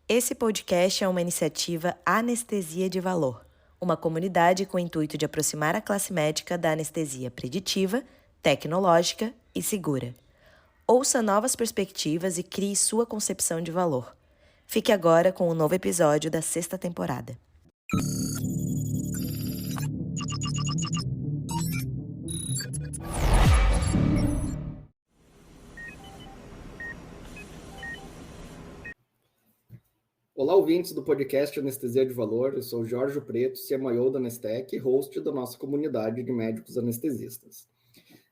Esse podcast é uma iniciativa Anestesia de Valor, uma comunidade com o intuito de aproximar a classe médica da anestesia preditiva, tecnológica e segura. Ouça novas perspectivas e crie sua concepção de valor. Fique agora com o novo episódio da 6ª temporada. Olá, ouvintes do podcast Anestesia de Valor. Eu sou o Jorge Preto, CMO da Anestec e host da nossa comunidade de médicos anestesistas.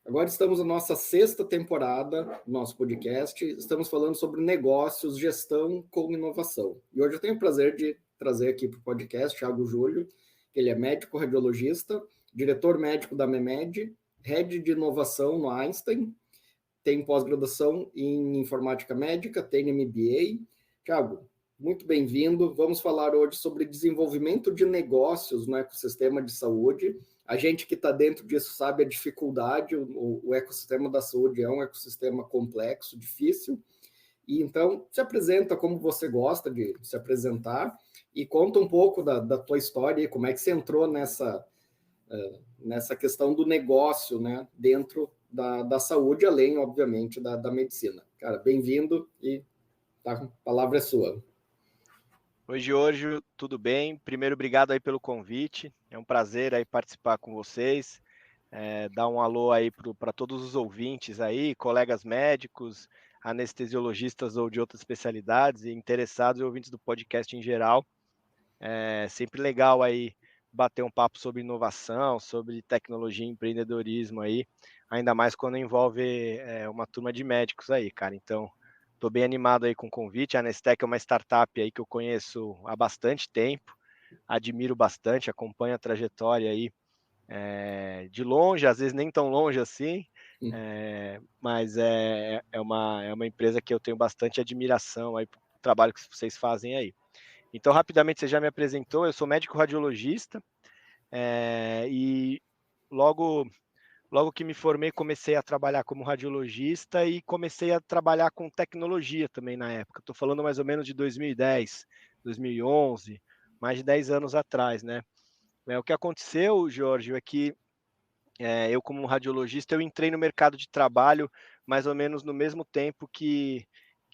Agora estamos na nossa 6ª temporada do nosso podcast. Estamos falando sobre negócios, gestão com inovação. E hoje eu tenho o prazer de trazer aqui para o podcast Thiago Júlio, que ele é médico radiologista, diretor médico da MEMED, head de inovação no Einstein, tem pós-graduação em informática médica, tem MBA. Thiago, muito bem-vindo. Vamos falar hoje sobre desenvolvimento de negócios no ecossistema de saúde. A gente que está dentro disso sabe a dificuldade, o ecossistema da saúde é um ecossistema complexo, difícil. E então, se apresenta como você gosta de se apresentar e conta um pouco da tua história e como é que você entrou nessa questão do negócio, né, dentro da saúde, além, obviamente, da medicina. Cara, bem-vindo e a palavra é sua. Oi, Giorgio, tudo bem? Primeiro, obrigado aí pelo convite. É um prazer aí participar com vocês. Dar um alô aí para todos os ouvintes aí, colegas médicos, anestesiologistas ou de outras especialidades e interessados e ouvintes do podcast em geral. É sempre legal aí bater um papo sobre inovação, sobre tecnologia e empreendedorismo aí, ainda mais quando envolve uma turma de médicos aí, cara. Então, estou bem animado aí com o convite. A Anestec é uma startup aí que eu conheço há bastante tempo, admiro bastante, acompanho a trajetória aí de longe, às vezes nem tão longe assim, mas é uma empresa que eu tenho bastante admiração aí pro trabalho que vocês fazem aí. Então, rapidamente, você já me apresentou, eu sou médico radiologista e logo que me formei, comecei a trabalhar como radiologista e comecei a trabalhar com tecnologia também na época. Estou falando mais ou menos de 2010, 2011, mais de 10 anos atrás, né? O que aconteceu, Jorge, é que eu como radiologista, eu entrei no mercado de trabalho mais ou menos no mesmo tempo que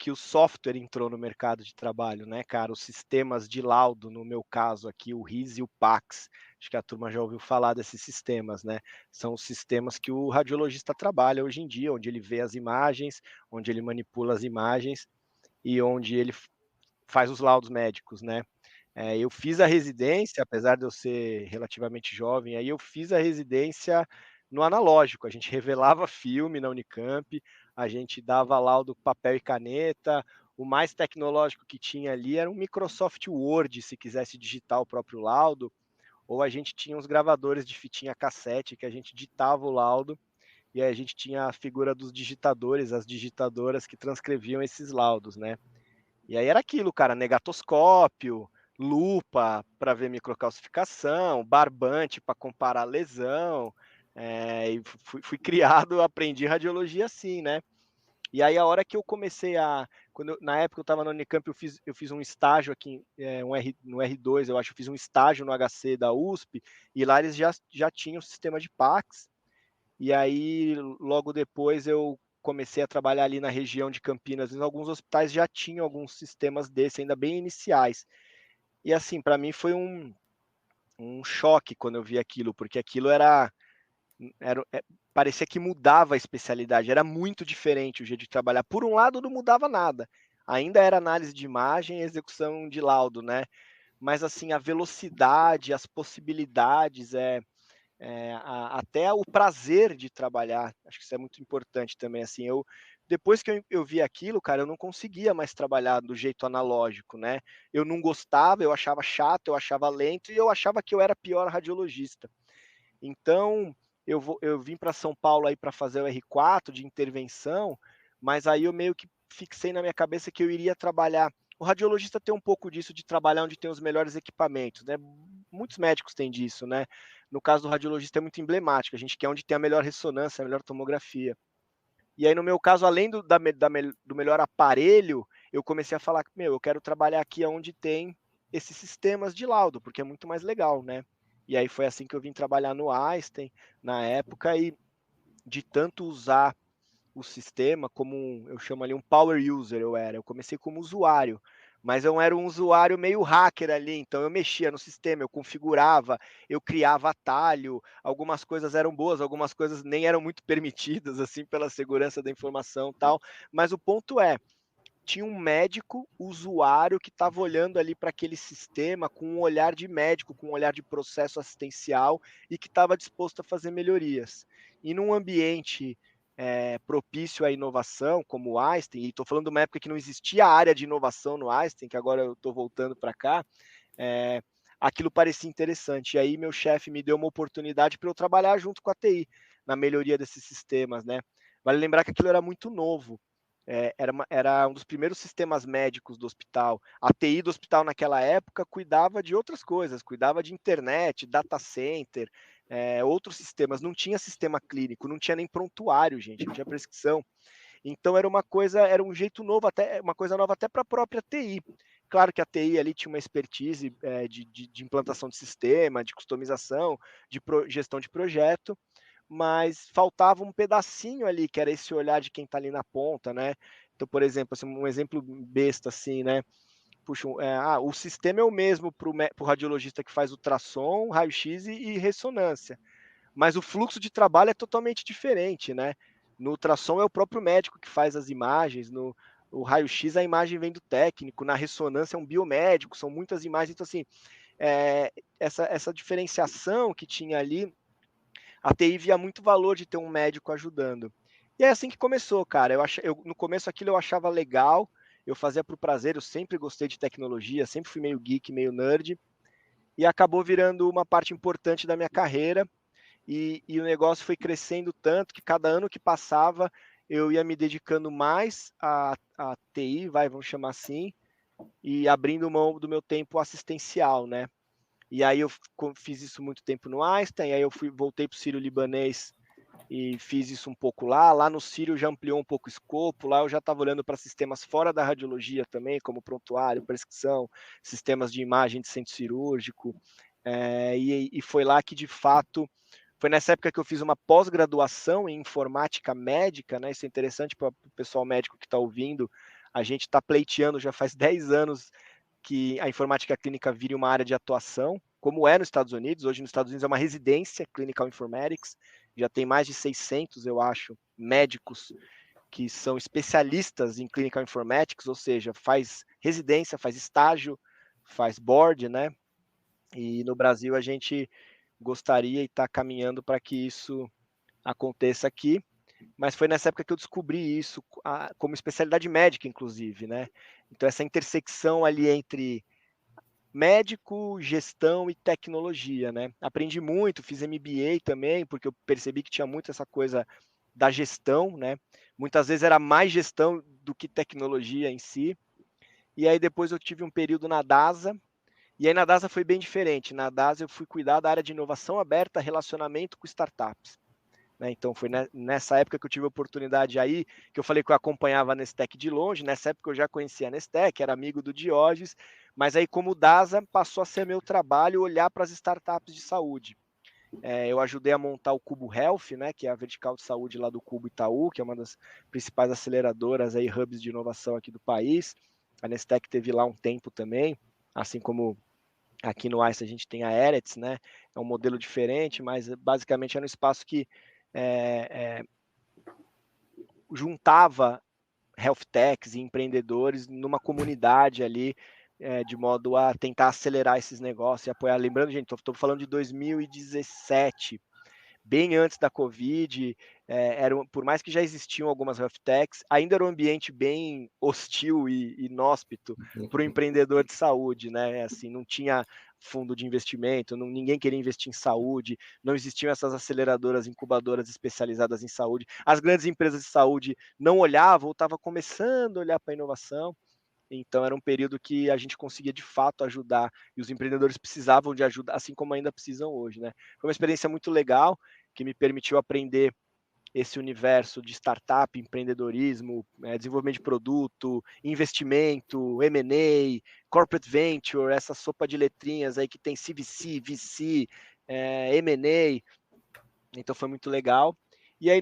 o software entrou no mercado de trabalho, né, cara? Os sistemas de laudo, no meu caso aqui, o RIS e o PACS. Acho que a turma já ouviu falar desses sistemas, né? São os sistemas que o radiologista trabalha hoje em dia, onde ele vê as imagens, onde ele manipula as imagens e onde ele faz os laudos médicos, né? Eu fiz a residência, apesar de eu ser relativamente jovem, aí eu fiz a residência no analógico. A gente revelava filme na Unicamp, a gente dava laudo papel e caneta. O mais tecnológico que tinha ali era um Microsoft Word, se quisesse digitar o próprio laudo, ou a gente tinha uns gravadores de fitinha cassete que a gente ditava o laudo e aí a gente tinha a figura dos digitadores, as digitadoras que transcreviam esses laudos, né? E aí era aquilo, cara, negatoscópio, lupa para ver microcalcificação, barbante para comparar lesão, e fui criado, aprendi radiologia assim, né? E aí a hora que eu comecei na época eu estava na Unicamp, eu fiz um estágio aqui, no R2, eu acho, eu fiz um estágio no HC da USP, e lá eles já tinham o sistema de PACS, e aí logo depois eu comecei a trabalhar ali na região de Campinas, e alguns hospitais já tinham alguns sistemas desse, ainda bem iniciais. E assim, para mim foi um choque quando eu vi aquilo, porque aquilo parecia que mudava a especialidade, era muito diferente o jeito de trabalhar. Por um lado, não mudava nada, ainda era análise de imagem e execução de laudo, né? Mas assim, a velocidade, as possibilidades, até o prazer de trabalhar, acho que isso é muito importante também, assim, depois que eu vi aquilo, cara, eu não conseguia mais trabalhar do jeito analógico, né, eu não gostava, eu achava chato, eu achava lento, e eu achava que eu era pior radiologista. Então, eu vim para São Paulo aí para fazer o R4 de intervenção, mas aí eu meio que fixei na minha cabeça que eu iria trabalhar. O radiologista tem um pouco disso de trabalhar onde tem os melhores equipamentos, né? Muitos médicos têm disso, né? No caso do radiologista é muito emblemático, a gente quer onde tem a melhor ressonância, a melhor tomografia. E aí, no meu caso, além do melhor aparelho, eu comecei a falar, eu quero trabalhar aqui onde tem esses sistemas de laudo, porque é muito mais legal, né? E aí foi assim que eu vim trabalhar no Einstein, na época, e de tanto usar o sistema como eu chamo ali um power user, eu comecei como usuário, mas eu era um usuário meio hacker ali, então eu mexia no sistema, eu configurava, eu criava atalho, algumas coisas eram boas, algumas coisas nem eram muito permitidas, assim, pela segurança da informação e tal, mas o ponto é, tinha um médico usuário que estava olhando ali para aquele sistema com um olhar de médico, com um olhar de processo assistencial e que estava disposto a fazer melhorias. E num ambiente propício à inovação, como o Einstein, e estou falando de uma época que não existia a área de inovação no Einstein, que agora eu estou voltando para cá, aquilo parecia interessante. E aí meu chefe me deu uma oportunidade para eu trabalhar junto com a TI, na melhoria desses sistemas, né? Vale lembrar que aquilo era muito novo. Era um dos primeiros sistemas médicos do hospital. A TI do hospital naquela época cuidava de outras coisas, cuidava de internet, data center, outros sistemas. Não tinha sistema clínico, não tinha nem prontuário, gente, não tinha prescrição. Então era um jeito novo, até uma coisa nova até para a própria TI. Claro que a TI ali tinha uma expertise de implantação de sistema, de customização, de gestão de projeto, mas faltava um pedacinho ali, que era esse olhar de quem está ali na ponta, né? Então, por exemplo, assim, um exemplo besta assim, né? Puxa, o sistema é o mesmo para o radiologista que faz ultrassom, raio-x e ressonância, mas o fluxo de trabalho é totalmente diferente, né? No ultrassom é o próprio médico que faz as imagens, no o raio-x a imagem vem do técnico, na ressonância é um biomédico, são muitas imagens, então assim, essa diferenciação que tinha ali, a TI via muito valor de ter um médico ajudando. E é assim que começou, cara. No começo aquilo eu achava legal, eu fazia por prazer, eu sempre gostei de tecnologia, sempre fui meio geek, meio nerd, e acabou virando uma parte importante da minha carreira, e o negócio foi crescendo tanto que cada ano que passava eu ia me dedicando mais à TI, vamos chamar assim, e abrindo mão do meu tempo assistencial, né? E aí eu fiz isso muito tempo no Einstein, aí eu voltei para o Sírio-Libanês e fiz isso um pouco lá. Lá no Sírio já ampliou um pouco o escopo, lá eu já estava olhando para sistemas fora da radiologia também, como prontuário, prescrição, sistemas de imagem de centro cirúrgico, e foi lá que de fato, foi nessa época que eu fiz uma pós-graduação em informática médica, né? Isso é interessante para o pessoal médico que está ouvindo, a gente está pleiteando já faz 10 anos que a informática clínica vire uma área de atuação, como é nos Estados Unidos. Hoje nos Estados Unidos é uma residência, Clinical Informatics, já tem mais de 600, eu acho, médicos que são especialistas em Clinical Informatics, ou seja, faz residência, faz estágio, faz board, né? E no Brasil a gente gostaria e está caminhando para que isso aconteça aqui, mas foi nessa época que eu descobri isso como especialidade médica, inclusive, né? Então essa intersecção ali entre médico, gestão e tecnologia, né? Aprendi muito, fiz MBA também, porque eu percebi que tinha muito essa coisa da gestão, né? Muitas vezes era mais gestão do que tecnologia em si. E aí depois eu tive um período na DASA, e aí na DASA foi bem diferente. Na DASA eu fui cuidar da área de inovação aberta, relacionamento com startups. Né? Então foi nessa época que eu tive a oportunidade aí, que eu falei que eu acompanhava a Nestec de longe. Nessa época eu já conhecia a Nestec, era amigo do Diógenes, mas aí como DASA passou a ser meu trabalho olhar para as startups de saúde. Eu ajudei a montar o Cubo Health, né, que é a vertical de saúde lá do Cubo Itaú, que é uma das principais aceleradoras, aí, hubs de inovação aqui do país. A Nestec teve lá um tempo também, assim como aqui no Einstein a gente tem a Eretz, né? É um modelo diferente, mas basicamente era um espaço que juntava health techs e empreendedores numa comunidade ali, de modo a tentar acelerar esses negócios e apoiar. Lembrando, gente, estou falando de 2017, bem antes da Covid, por mais que já existiam algumas health techs, ainda era um ambiente bem hostil e inóspito para o empreendedor de saúde, né? Assim, não tinha fundo de investimento, ninguém queria investir em saúde, não existiam essas aceleradoras, incubadoras especializadas em saúde. As grandes empresas de saúde não olhavam, ou estavam começando a olhar para a inovação. Então era um período que a gente conseguia de fato ajudar, e os empreendedores precisavam de ajuda, assim como ainda precisam hoje, né? Foi uma experiência muito legal, que me permitiu aprender esse universo de startup, empreendedorismo, desenvolvimento de produto, investimento, M&A, corporate venture, essa sopa de letrinhas aí que tem CVC, VC, M&A, então foi muito legal. E aí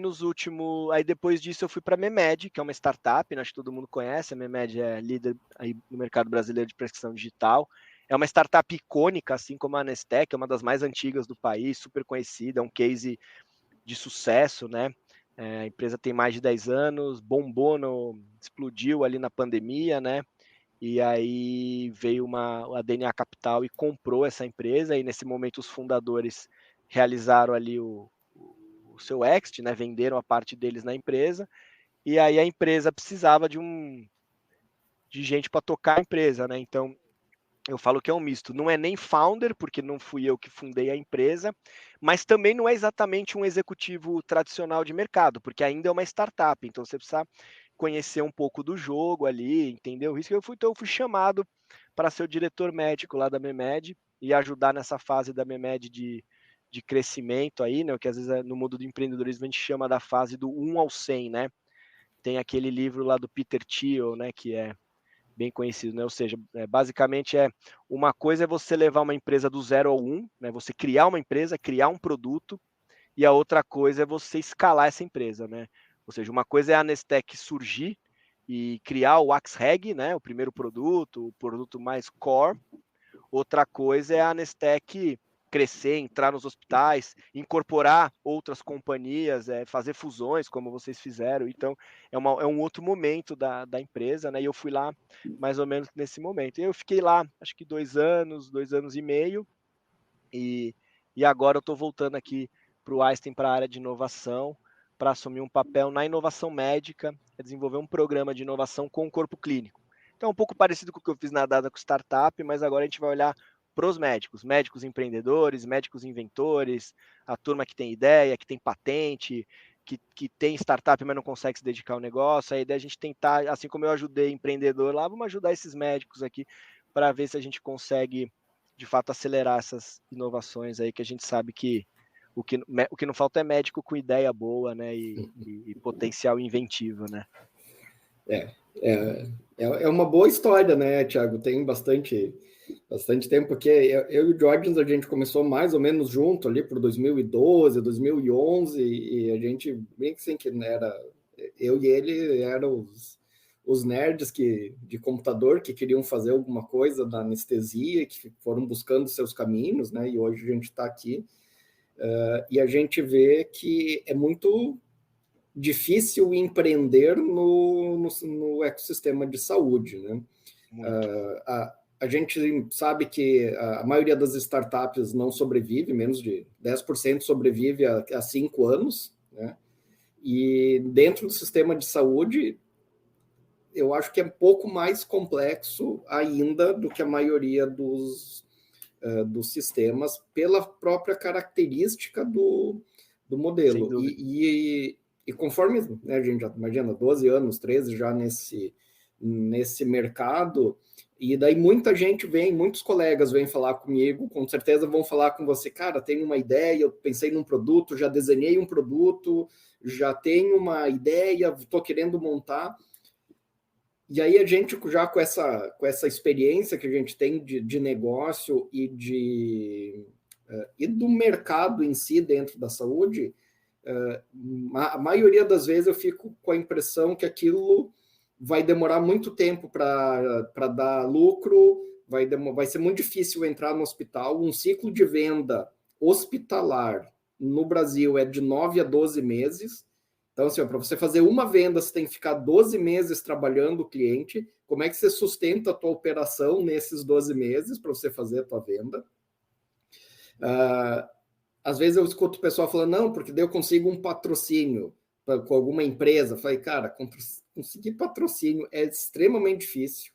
aí depois disso eu fui para a Memed, que é uma startup, né, acho que todo mundo conhece, a Memed é líder aí no mercado brasileiro de prescrição digital. É uma startup icônica, assim como a Nestec, é uma das mais antigas do país, super conhecida, é um case de sucesso, né? A empresa tem mais de 10 anos, explodiu ali na pandemia, né? E aí veio a DNA Capital e comprou essa empresa, e nesse momento os fundadores realizaram ali o seu exit, né? Venderam a parte deles na empresa, e aí a empresa precisava de gente para tocar a empresa, né? Então eu falo que é um misto. Não é nem founder, porque não fui eu que fundei a empresa, mas também não é exatamente um executivo tradicional de mercado, porque ainda é uma startup. Então você precisa conhecer um pouco do jogo ali, entender o risco. Então eu fui chamado para ser o diretor médico lá da Memed e ajudar nessa fase da Memed de crescimento aí, né? O que às vezes no mundo do empreendedorismo a gente chama da fase do 1 ao 100, né? Tem aquele livro lá do Peter Thiel, né? Que é bem conhecido, né? Ou seja, basicamente uma coisa é você levar uma empresa do 0 ao 1, né? Você criar uma empresa, criar um produto, e a outra coisa é você escalar essa empresa, né? Ou seja, uma coisa é a Nestec surgir e criar o Axreg, né? O primeiro produto, o produto mais core. Outra coisa é a Nestec crescer, entrar nos hospitais, incorporar outras companhias, fazer fusões, como vocês fizeram. Então, é um outro momento da empresa, né? E eu fui lá mais ou menos nesse momento. E eu fiquei lá, acho que 2 anos e meio, e agora eu estou voltando aqui para o Einstein, para a área de inovação, para assumir um papel na inovação médica, desenvolver um programa de inovação com o corpo clínico. Então, é um pouco parecido com o que eu fiz na Dada com startup, mas agora a gente vai olhar para os médicos empreendedores, médicos inventores, a turma que tem ideia, que tem patente, que tem startup, mas não consegue se dedicar ao negócio. A ideia é a gente tentar, assim como eu ajudei empreendedor lá, vamos ajudar esses médicos aqui para ver se a gente consegue, de fato, acelerar essas inovações aí, que a gente sabe que o que não falta é médico com ideia boa, né, e potencial inventivo, né. É uma boa história, né, Thiago? Tem bastante tempo, porque eu e o Jordan, a gente começou mais ou menos junto ali por 2012, 2011, e a gente, bem que assim, que era, eu e ele eram os nerds de computador que queriam fazer alguma coisa da anestesia, que foram buscando seus caminhos, né, e hoje a gente está aqui, e a gente vê que é muito difícil empreender no ecossistema de saúde, né? A gente sabe que a maioria das startups não sobrevive, menos de 10% sobrevive a 5 anos, né? E dentro do sistema de saúde, eu acho que é um pouco mais complexo ainda do que a maioria dos sistemas, pela própria característica do modelo. E conforme, né, a gente já imagina, 12 anos, 13 já nesse mercado, e daí muita gente muitos colegas vêm falar comigo, com certeza vão falar com você, cara, tenho uma ideia, eu pensei num produto, já desenhei um produto, já tenho uma ideia, estou querendo montar. E aí a gente, já com essa experiência que a gente tem de negócio e do mercado em si dentro da saúde, a maioria das vezes eu fico com a impressão que aquilo vai demorar muito tempo para dar lucro, vai ser muito difícil entrar no hospital. Um ciclo de venda hospitalar no Brasil é de 9 a 12 meses. Então, assim, para você fazer uma venda, você tem que ficar 12 meses trabalhando o cliente. Como é que você sustenta a tua operação nesses 12 meses para você fazer a tua venda? Às vezes eu escuto o pessoal falando, não, porque daí eu consigo um patrocínio com alguma empresa. Eu falei, cara, conseguir patrocínio é extremamente difícil.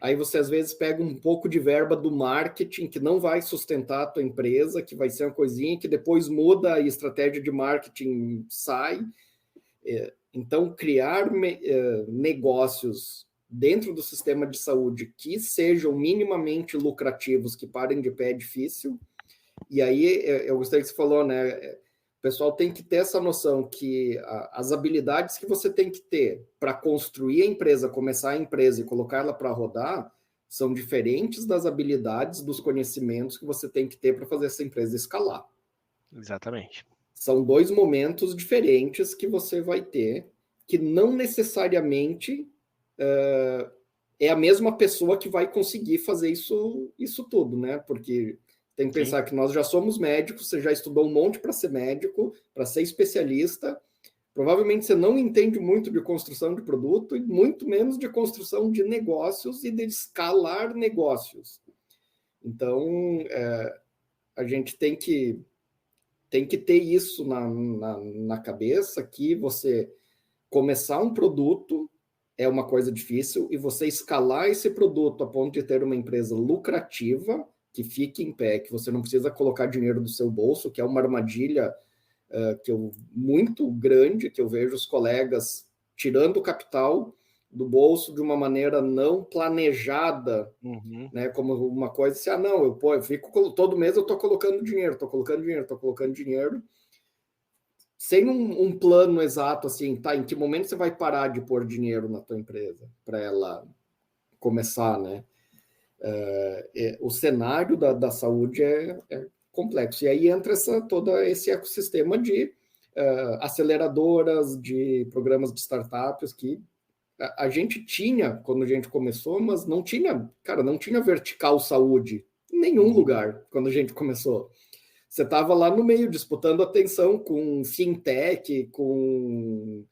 Aí você, às vezes, pega um pouco de verba do marketing, que não vai sustentar a tua empresa, que vai ser uma coisinha que depois muda a estratégia de marketing, sai. Então, criar negócios dentro do sistema de saúde que sejam minimamente lucrativos, que parem de pé, é difícil. E aí, eu gostei que você falou, né? O pessoal tem que ter essa noção que as habilidades que você tem que ter para construir a empresa, começar a empresa e colocar ela para rodar, são diferentes das habilidades, dos conhecimentos que você tem que ter para fazer essa empresa escalar. Exatamente. São dois momentos diferentes que você vai ter, que não necessariamente é a mesma pessoa que vai conseguir fazer isso tudo, né? Porque tem que pensar que nós já somos médicos, você já estudou um monte para ser médico, para ser especialista. Provavelmente você não entende muito de construção de produto e muito menos de construção de negócios e de escalar negócios. Então, a gente tem que ter isso na cabeça, que você começar um produto é uma coisa difícil e você escalar esse produto a ponto de ter uma empresa lucrativa, que fique em pé, que você não precisa colocar dinheiro do seu bolso, que é uma armadilha muito grande, que eu vejo os colegas tirando o capital do bolso de uma maneira não planejada, né, como uma coisa assim, não, eu fico todo mês eu estou colocando dinheiro, sem um plano exato, assim, tá, em que momento você vai parar de pôr dinheiro na tua empresa para ela começar, né? O cenário da saúde é complexo. E aí entra todo esse ecossistema de aceleradoras, de programas de startups que a gente tinha quando a gente começou, mas não tinha vertical saúde em nenhum lugar quando a gente começou. Você estava lá no meio, disputando atenção com fintech, com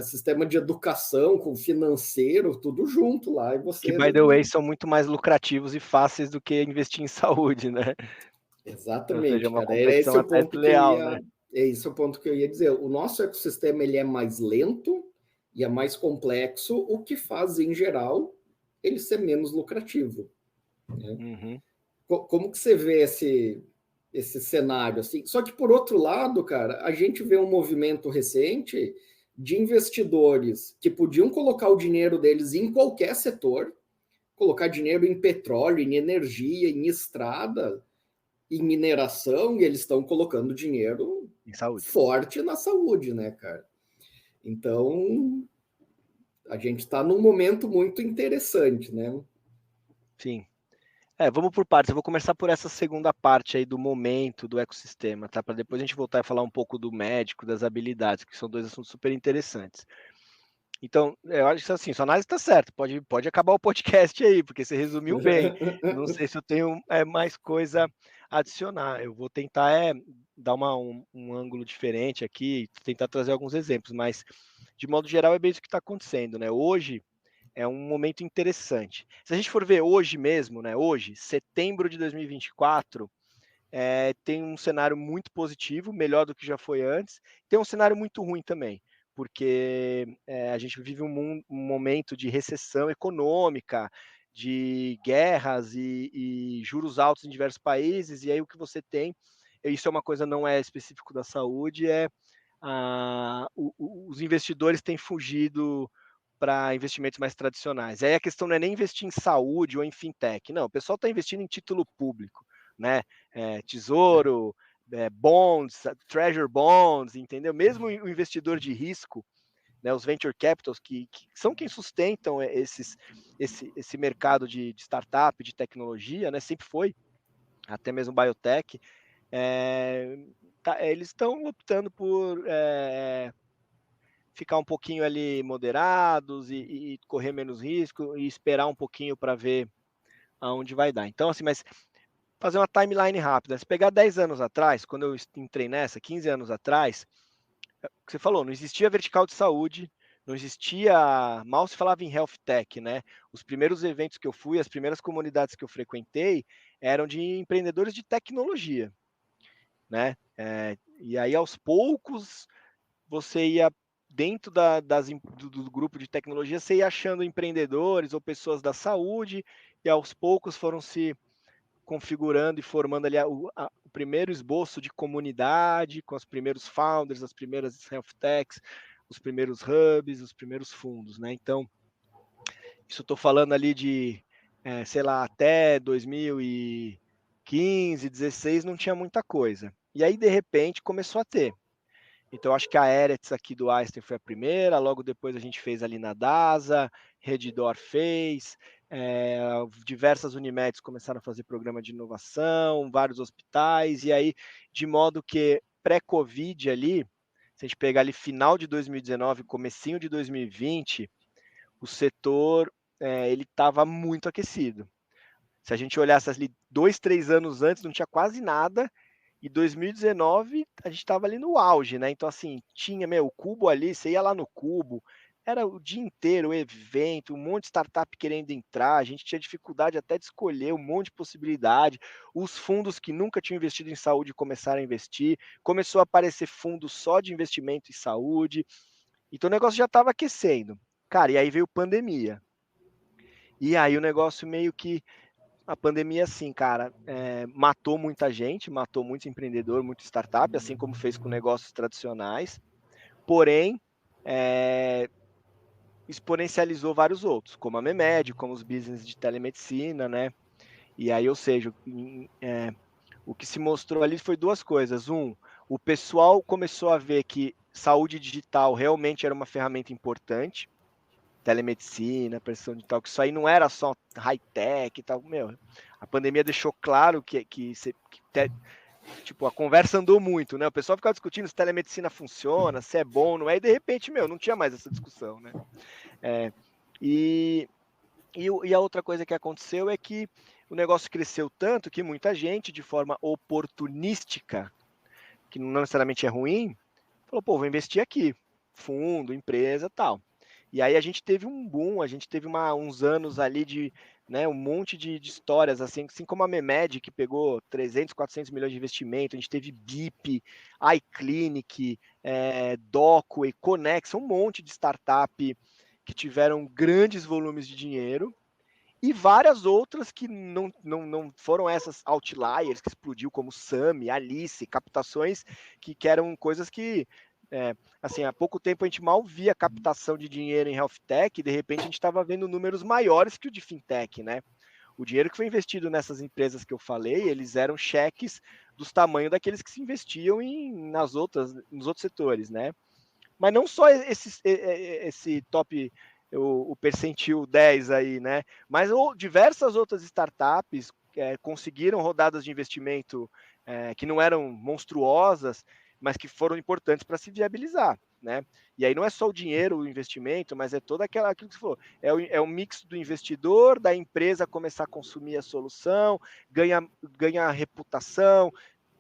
sistema de educação, com financeiro, tudo junto lá. E você... Que, by the way, são muito mais lucrativos e fáceis do que investir em saúde, né? Exatamente, ou seja, uma cara. Era esse competição o até ponto desleal, né? Esse é o ponto que eu ia dizer. O nosso ecossistema ele é mais lento e é mais complexo, o que faz, em geral, ele ser menos lucrativo. Né? Como que você vê esse cenário assim? Só que, por outro lado, cara, a gente vê um movimento recente de investidores que podiam colocar o dinheiro deles em qualquer setor, colocar dinheiro em petróleo, em energia, em estrada, em mineração, e eles estão colocando dinheiro forte na saúde, né, cara? Então, a gente está num momento muito interessante, né? Sim. Vamos por partes. Eu vou começar por essa segunda parte aí do momento do ecossistema, tá? Para depois a gente voltar a falar um pouco do médico, das habilidades, que são dois assuntos super interessantes. Então, eu acho que assim, sua análise está certa. Pode acabar o podcast aí, porque você resumiu bem. Não sei se eu tenho mais coisa a adicionar. Eu vou tentar dar um ângulo diferente aqui, tentar trazer alguns exemplos, mas de modo geral é bem isso que está acontecendo, né? Hoje é um momento interessante. Se a gente for ver hoje mesmo, né? Hoje, setembro de 2024, tem um cenário muito positivo, melhor do que já foi antes. Tem um cenário muito ruim também, porque a gente vive um momento de recessão econômica, de guerras e juros altos em diversos países, e aí o que você tem, isso é uma coisa não é específico da saúde, os investidores têm fugido para investimentos mais tradicionais. Aí a questão não é nem investir em saúde ou em fintech, não, o pessoal está investindo em título público, né? Tesouro, bonds, treasury bonds, entendeu? Mesmo o investidor de risco, né, os venture capitals, que são quem sustentam esse mercado de startup, de tecnologia, né? Sempre foi, até mesmo biotech, eles estão optando por ficar um pouquinho ali moderados e correr menos risco e esperar um pouquinho para ver aonde vai dar. Então, assim, mas fazer uma timeline rápida. Se pegar 10 anos atrás, quando eu entrei nessa, 15 anos atrás, o que você falou, não existia vertical de saúde, não existia, mal se falava em health tech, né? Os primeiros eventos que eu fui, as primeiras comunidades que eu frequentei, eram de empreendedores de tecnologia, né? E aí, aos poucos, você ia dentro do grupo de tecnologia, você ia achando empreendedores ou pessoas da saúde, e aos poucos foram se configurando e formando ali o primeiro esboço de comunidade, com os primeiros founders, as primeiras health techs, os primeiros hubs, os primeiros fundos, né? Então, isso eu estou falando ali de, sei lá, até 2015, 16, não tinha muita coisa. E aí, de repente, começou a ter. Então, acho que a Eretz aqui do Einstein foi a primeira, logo depois a gente fez ali na DASA, Redditor fez, diversas Unimeds começaram a fazer programa de inovação, vários hospitais, e aí, de modo que pré-Covid ali, se a gente pegar ali final de 2019, comecinho de 2020, o setor ele estava muito aquecido. Se a gente olhasse ali 2, 3 anos antes, não tinha quase nada, e 2019 a gente estava ali no auge, né? Então, assim, tinha, o Cubo ali, você ia lá no Cubo, era o dia inteiro o evento, um monte de startup querendo entrar, a gente tinha dificuldade até de escolher um monte de possibilidade, os fundos que nunca tinham investido em saúde começaram a investir, começou a aparecer fundo só de investimento em saúde, então o negócio já estava aquecendo. Cara, e aí veio pandemia. E aí o negócio meio que a pandemia, assim, cara, matou muita gente, matou muito empreendedor, muito startup, assim como fez com negócios tradicionais, porém, exponencializou vários outros, como a Memed, como os business de telemedicina, né? E aí, ou seja, o que se mostrou ali foi duas coisas. O pessoal começou a ver que saúde digital realmente era uma ferramenta importante, telemedicina, pressão digital, que isso aí não era só high-tech e tal. A pandemia deixou claro tipo, a conversa andou muito, né? O pessoal ficava discutindo se telemedicina funciona, se é bom, não é, e de repente, não tinha mais essa discussão, né? E a outra coisa que aconteceu é que o negócio cresceu tanto que muita gente, de forma oportunística, que não necessariamente é ruim, falou, pô, vou investir aqui, fundo, empresa, tal. E aí a gente teve um boom, a gente teve uns anos ali de, um monte de histórias, assim como a Memed, que pegou 300, 400 milhões de investimento, a gente teve BIP, iClinic, Doco, Econex, um monte de startup que tiveram grandes volumes de dinheiro, e várias outras que não foram essas outliers que explodiu, como Sami, Alice, captações que eram coisas que, assim, há pouco tempo a gente mal via captação de dinheiro em health tech, e de repente a gente estava vendo números maiores que o de fintech, né? O dinheiro que foi investido nessas empresas que eu falei, eles eram cheques dos tamanhos daqueles que se investiam nos outros setores, né? Mas não só esse top, o percentil 10 aí, né? Mas diversas outras startups conseguiram rodadas de investimento que não eram monstruosas, mas que foram importantes para se viabilizar, né? E aí não é só o dinheiro, o investimento, mas é toda aquilo que você falou. É o mix do investidor, da empresa começar a consumir a solução, ganha reputação,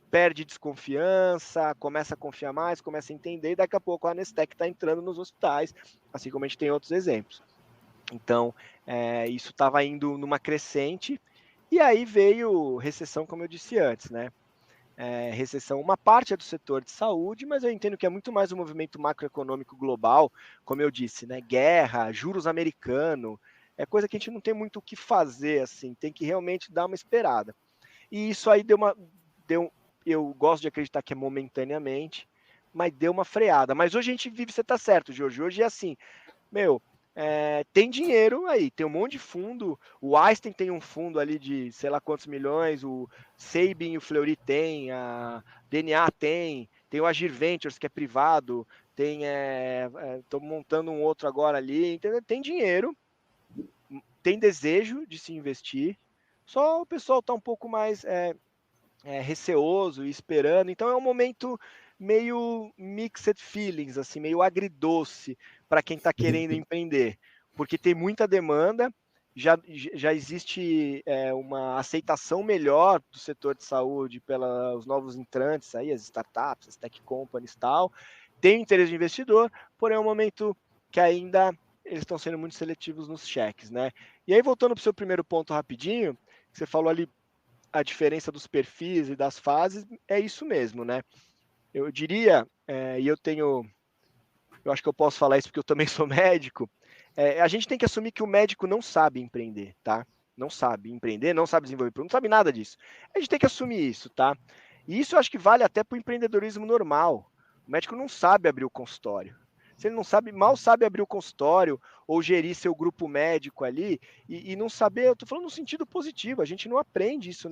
perde desconfiança, começa a confiar mais, começa a entender, e daqui a pouco a Anestec está entrando nos hospitais, assim como a gente tem outros exemplos. Então, isso estava indo numa crescente, e aí veio recessão, como eu disse antes, né? Recessão, uma parte é do setor de saúde, mas eu entendo que é muito mais um movimento macroeconômico global, como eu disse, né? Guerra, juros americano, é coisa que a gente não tem muito o que fazer, assim, tem que realmente dar uma esperada. E isso aí eu gosto de acreditar que é momentaneamente, mas deu uma freada. Mas hoje a gente vive, você tá certo, Jorge, hoje é assim, tem dinheiro aí, tem um monte de fundo, o Einstein tem um fundo ali de sei lá quantos milhões, o Sabin e o Fleury tem, a DNA tem o Agir Ventures, que é privado, estou montando um outro agora ali, entendeu? Tem dinheiro, tem desejo de se investir, só o pessoal está um pouco mais receoso e esperando, então é um momento meio mixed feelings, assim, meio agridoce para quem está querendo empreender, porque tem muita demanda, já existe uma aceitação melhor do setor de saúde pelos novos entrantes aí, as startups, as tech companies e tal, tem interesse de investidor, porém é um momento que ainda eles estão sendo muito seletivos nos cheques, né? E aí, voltando para o seu primeiro ponto rapidinho, que você falou ali a diferença dos perfis e das fases, é isso mesmo, né? Eu diria, e eu acho que eu posso falar isso porque eu também sou médico, a gente tem que assumir que o médico não sabe empreender, tá? Não sabe empreender, não sabe desenvolver produto, não sabe nada disso. A gente tem que assumir isso, tá? E isso eu acho que vale até para o empreendedorismo normal. O médico não sabe abrir o consultório. Se ele não sabe, mal sabe abrir o consultório ou gerir seu grupo médico ali e não saber, eu estou falando no sentido positivo, a gente não aprende isso.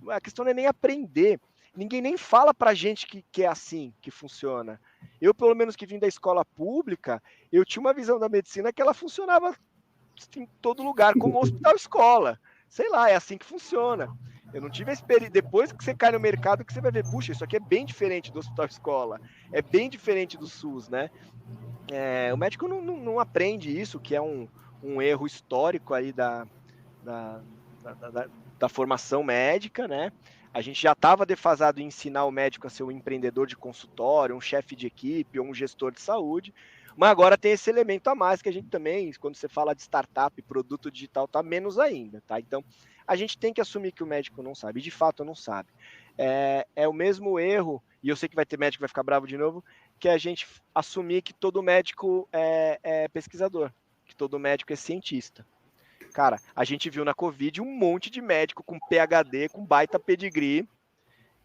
A questão não é nem aprender, ninguém nem fala pra gente que é assim que funciona. Eu, pelo menos que vim da escola pública, eu tinha uma visão da medicina que ela funcionava em todo lugar, como hospital-escola. Sei lá, é assim que funciona. Eu não tive a experiência. Depois que você cai no mercado, que você vai ver, puxa, isso aqui é bem diferente do hospital-escola, é bem diferente do SUS, né? O médico não aprende isso, que é um erro histórico aí da, da formação médica, né? A gente já estava defasado em ensinar o médico a ser um empreendedor de consultório, um chefe de equipe ou um gestor de saúde, mas agora tem esse elemento a mais que a gente também, quando você fala de startup, produto digital, tá menos ainda, tá? Então, a gente tem que assumir que o médico não sabe, e de fato não sabe. É o mesmo erro, e eu sei que vai ter médico que vai ficar bravo de novo, que é a gente assumir que todo médico é pesquisador, que todo médico é cientista. Cara, a gente viu na Covid um monte de médico com PhD, com baita pedigree,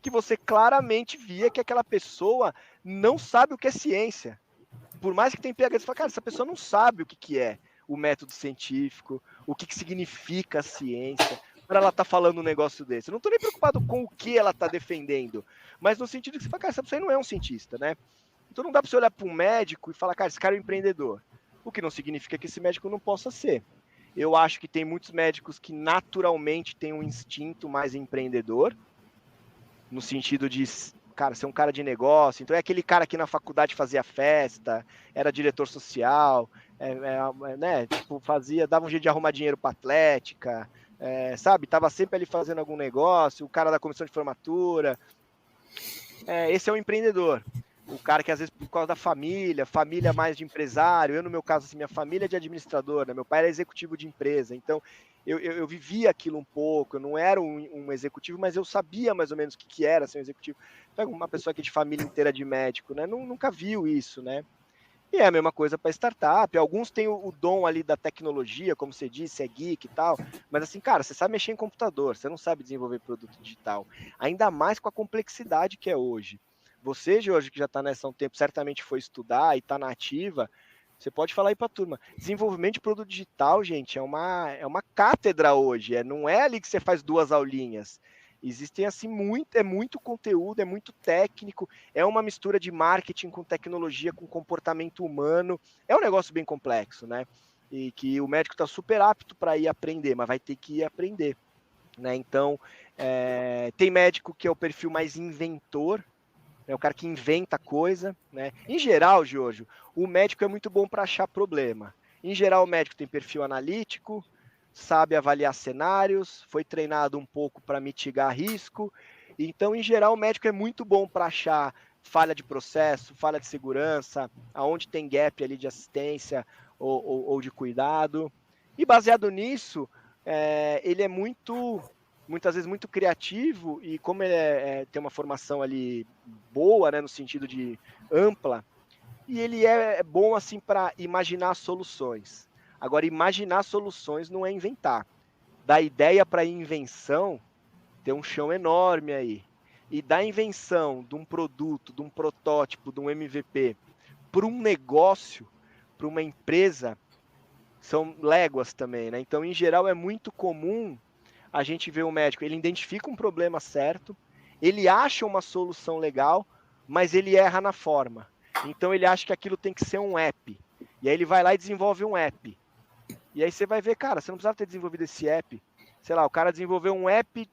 que você claramente via que aquela pessoa não sabe o que é ciência. Por mais que tenha PhD, você fala, cara, essa pessoa não sabe o que é o método científico, o que significa a ciência, para ela estar falando um negócio desse. Eu não estou nem preocupado com o que ela está defendendo, mas no sentido que você fala, cara, essa pessoa não é um cientista, né? Então não dá para você olhar para um médico e falar, cara, esse cara é um empreendedor. O que não significa que esse médico não possa ser. Eu acho que tem muitos médicos que naturalmente têm um instinto mais empreendedor, no sentido de, cara, ser um cara de negócio. Então é aquele cara que na faculdade fazia festa, era diretor social, né? Tipo, dava um jeito de arrumar dinheiro para atlética, sabe? Tava sempre ali fazendo algum negócio, o cara da comissão de formatura. Esse é um empreendedor. O cara que às vezes por causa da família mais de empresário, eu no meu caso, assim, minha família é de administrador, né? Meu pai era executivo de empresa, então eu vivia aquilo um pouco, eu não era um executivo, mas eu sabia mais ou menos o que era ser um executivo. Pega uma pessoa que é de família inteira de médico, né? Nunca viu isso, né? E é a mesma coisa para startup. Alguns têm o dom ali da tecnologia, como você disse, é geek e tal. Mas assim, cara, você sabe mexer em computador, você não sabe desenvolver produto digital. Ainda mais com a complexidade que é hoje. Você, Jorge, que já está nessa há um tempo, certamente foi estudar e está na ativa. Você pode falar aí para a turma. Desenvolvimento de produto digital, gente, é uma cátedra hoje. Não é ali que você faz 2 aulinhas. Existem assim muito conteúdo, é muito técnico, é uma mistura de marketing com tecnologia, com comportamento humano. É um negócio bem complexo, né? E que o médico está super apto para ir aprender, mas vai ter que ir aprender, né? Então, tem médico que é o perfil mais inventor, é o cara que inventa coisa, né? Em geral, Giorgio, o médico é muito bom para achar problema. Em geral, o médico tem perfil analítico, sabe avaliar cenários, foi treinado um pouco para mitigar risco. Então, em geral, o médico é muito bom para achar falha de processo, falha de segurança, aonde tem gap ali de assistência ou de cuidado. E baseado nisso, ele é muitas vezes muito criativo, e como ele tem uma formação ali boa, né, no sentido de ampla, e ele é bom assim para imaginar soluções. Agora, imaginar soluções não é inventar. Da ideia para a invenção, tem um chão enorme aí. E da invenção de um produto, de um protótipo, de um MVP, para um negócio, para uma empresa, são léguas também, né? Então, em geral, é muito comum a gente ver o médico, ele identifica um problema certo, ele acha uma solução legal, mas ele erra na forma. Então ele acha que aquilo tem que ser um app. E aí ele vai lá e desenvolve um app. E aí você vai ver, cara, você não precisava ter desenvolvido esse app. Sei lá, o cara desenvolveu um app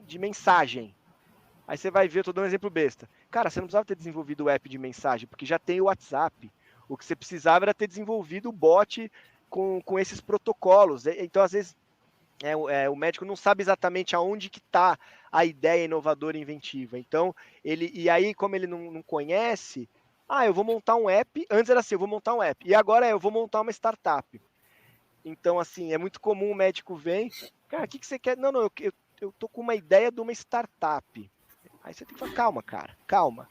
de mensagem. Aí você vai ver, eu tô dando um exemplo besta. Cara, você não precisava ter desenvolvido o app de mensagem, porque já tem o WhatsApp. O que você precisava era ter desenvolvido o bot com esses protocolos. Então, às vezes, o médico não sabe exatamente aonde que está a ideia inovadora e inventiva. Então, e aí, como ele não conhece, eu vou montar um app. Antes era assim, eu vou montar um app. E agora eu vou montar uma startup. Então, assim, é muito comum o médico vem, cara, o que você quer? Não, eu tô com uma ideia de uma startup. Aí você tem que falar, calma, cara, calma.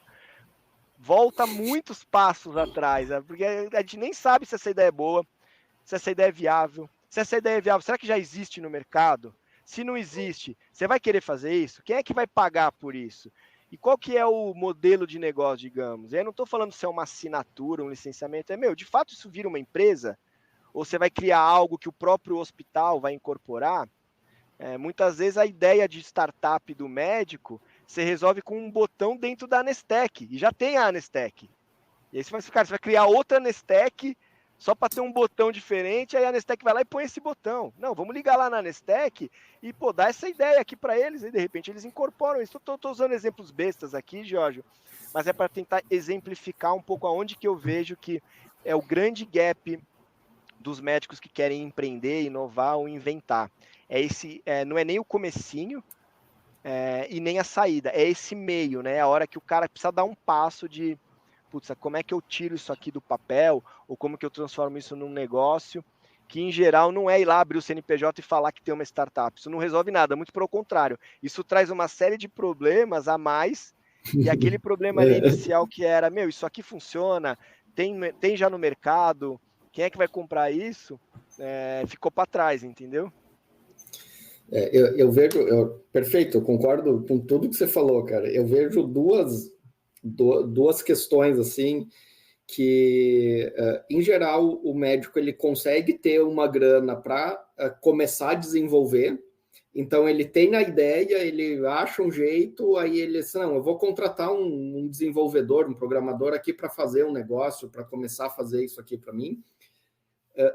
Volta muitos passos atrás, né? Porque a gente nem sabe se essa ideia é boa, se essa ideia é viável. Se essa ideia é viável, será que já existe no mercado? Se não existe, você vai querer fazer isso? Quem é que vai pagar por isso? E qual que é o modelo de negócio, digamos? E aí não estou falando se é uma assinatura, um licenciamento. De fato isso vira uma empresa? Ou você vai criar algo que o próprio hospital vai incorporar? Muitas vezes a ideia de startup do médico você resolve com um botão dentro da Anestec, e já tem a Anestec. E aí você vai criar outra Anestec só para ter um botão diferente, aí a Anestec vai lá e põe esse botão. Não, vamos ligar lá na Anestec e, pô, dar essa ideia aqui para eles, e de repente eles incorporam isso. Estou usando exemplos bestas aqui, Jorge, mas é para tentar exemplificar um pouco aonde que eu vejo que é o grande gap dos médicos que querem empreender, inovar ou inventar. Não é nem o comecinho e nem a saída, é esse meio, né? A hora que o cara precisa dar um passo de, putz, como é que eu tiro isso aqui do papel, ou como que eu transformo isso num negócio, que em geral não é ir lá abrir o CNPJ e falar que tem uma startup. Isso não resolve nada, muito pelo contrário. Isso traz uma série de problemas a mais, e aquele problema ali inicial que era, isso aqui funciona, tem já no mercado, quem é que vai comprar isso? Ficou para trás, entendeu? Eu vejo, perfeito, eu concordo com tudo que você falou, cara. Eu vejo duas questões, assim, que, em geral, o médico ele consegue ter uma grana para começar a desenvolver. Então, ele tem a ideia, ele acha um jeito, aí ele diz, não, eu vou contratar um desenvolvedor, um programador aqui para fazer um negócio, para começar a fazer isso aqui para mim,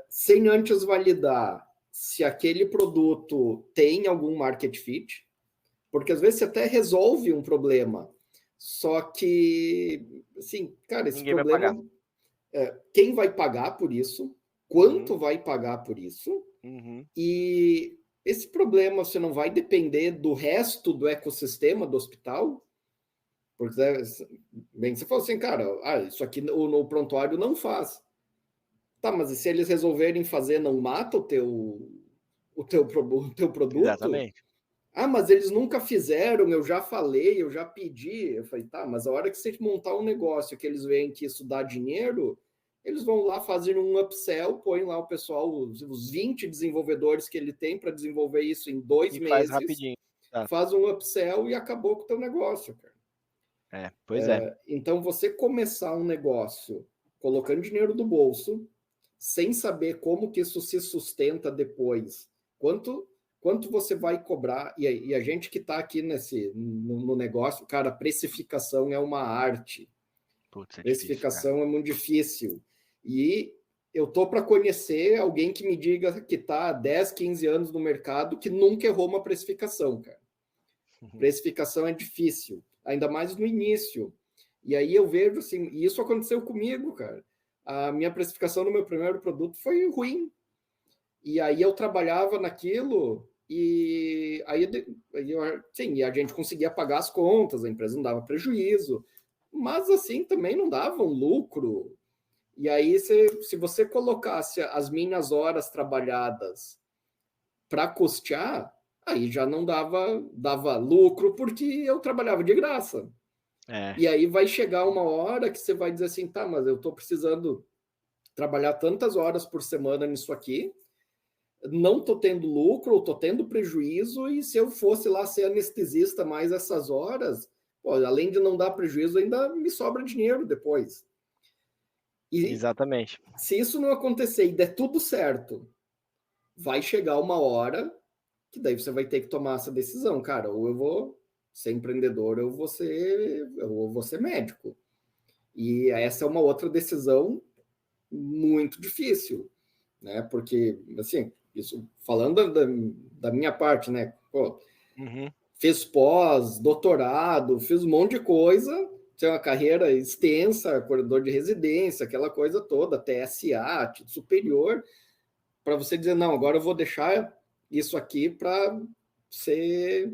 sem antes validar se aquele produto tem algum market fit, porque às vezes você até resolve um problema, só que, assim, cara, esse Ninguém problema, vai pagar. Quem vai pagar por isso, quanto vai pagar por isso, e esse problema você não vai depender do resto do ecossistema do hospital, porque, bem, você falou assim, cara, isso aqui no prontuário não faz. Tá, mas e se eles resolverem fazer, não mata o teu produto? Exatamente. Mas eles nunca fizeram, eu já falei, eu já pedi. Eu falei, tá, mas a hora que você montar um negócio que eles veem que isso dá dinheiro, eles vão lá fazer um upsell, põem lá o pessoal, os 20 desenvolvedores que ele tem para desenvolver isso em 2 meses. Faz rapidinho. Faz um upsell e acabou com o teu negócio, cara. Pois é. Então, você começar um negócio colocando dinheiro do bolso, sem saber como que isso se sustenta depois, quanto você vai cobrar, e a gente que está aqui no negócio, cara, precificação é uma arte. Precificação difícil, é muito difícil. E eu tô para conhecer alguém que me diga que está há 10, 15 anos no mercado que nunca errou uma precificação, cara. Precificação é difícil, ainda mais no início. E aí eu vejo assim, e isso aconteceu comigo, cara. A minha precificação no meu primeiro produto foi ruim. E aí eu trabalhava naquilo e aí sim, a gente conseguia pagar as contas, a empresa não dava prejuízo, mas assim também não dava um lucro. E aí se você colocasse as minhas horas trabalhadas para custear, aí já não dava lucro porque eu trabalhava de graça. E aí vai chegar uma hora que você vai dizer assim, tá, mas eu estou precisando trabalhar tantas horas por semana nisso aqui, não estou tendo lucro, estou tendo prejuízo, e se eu fosse lá ser anestesista mais essas horas, pô, além de não dar prejuízo, ainda me sobra dinheiro depois. E exatamente. Se isso não acontecer e der tudo certo, vai chegar uma hora que daí você vai ter que tomar essa decisão, cara, ou eu vou ser empreendedor, ou eu vou ser médico. E essa é uma outra decisão muito difícil, né? Porque, assim, isso falando da minha parte, né? Pô, fiz pós, doutorado, fiz um monte de coisa, tinha uma carreira extensa, corredor de residência, aquela coisa toda, TSA, título superior, para você dizer, não, agora eu vou deixar isso aqui para ser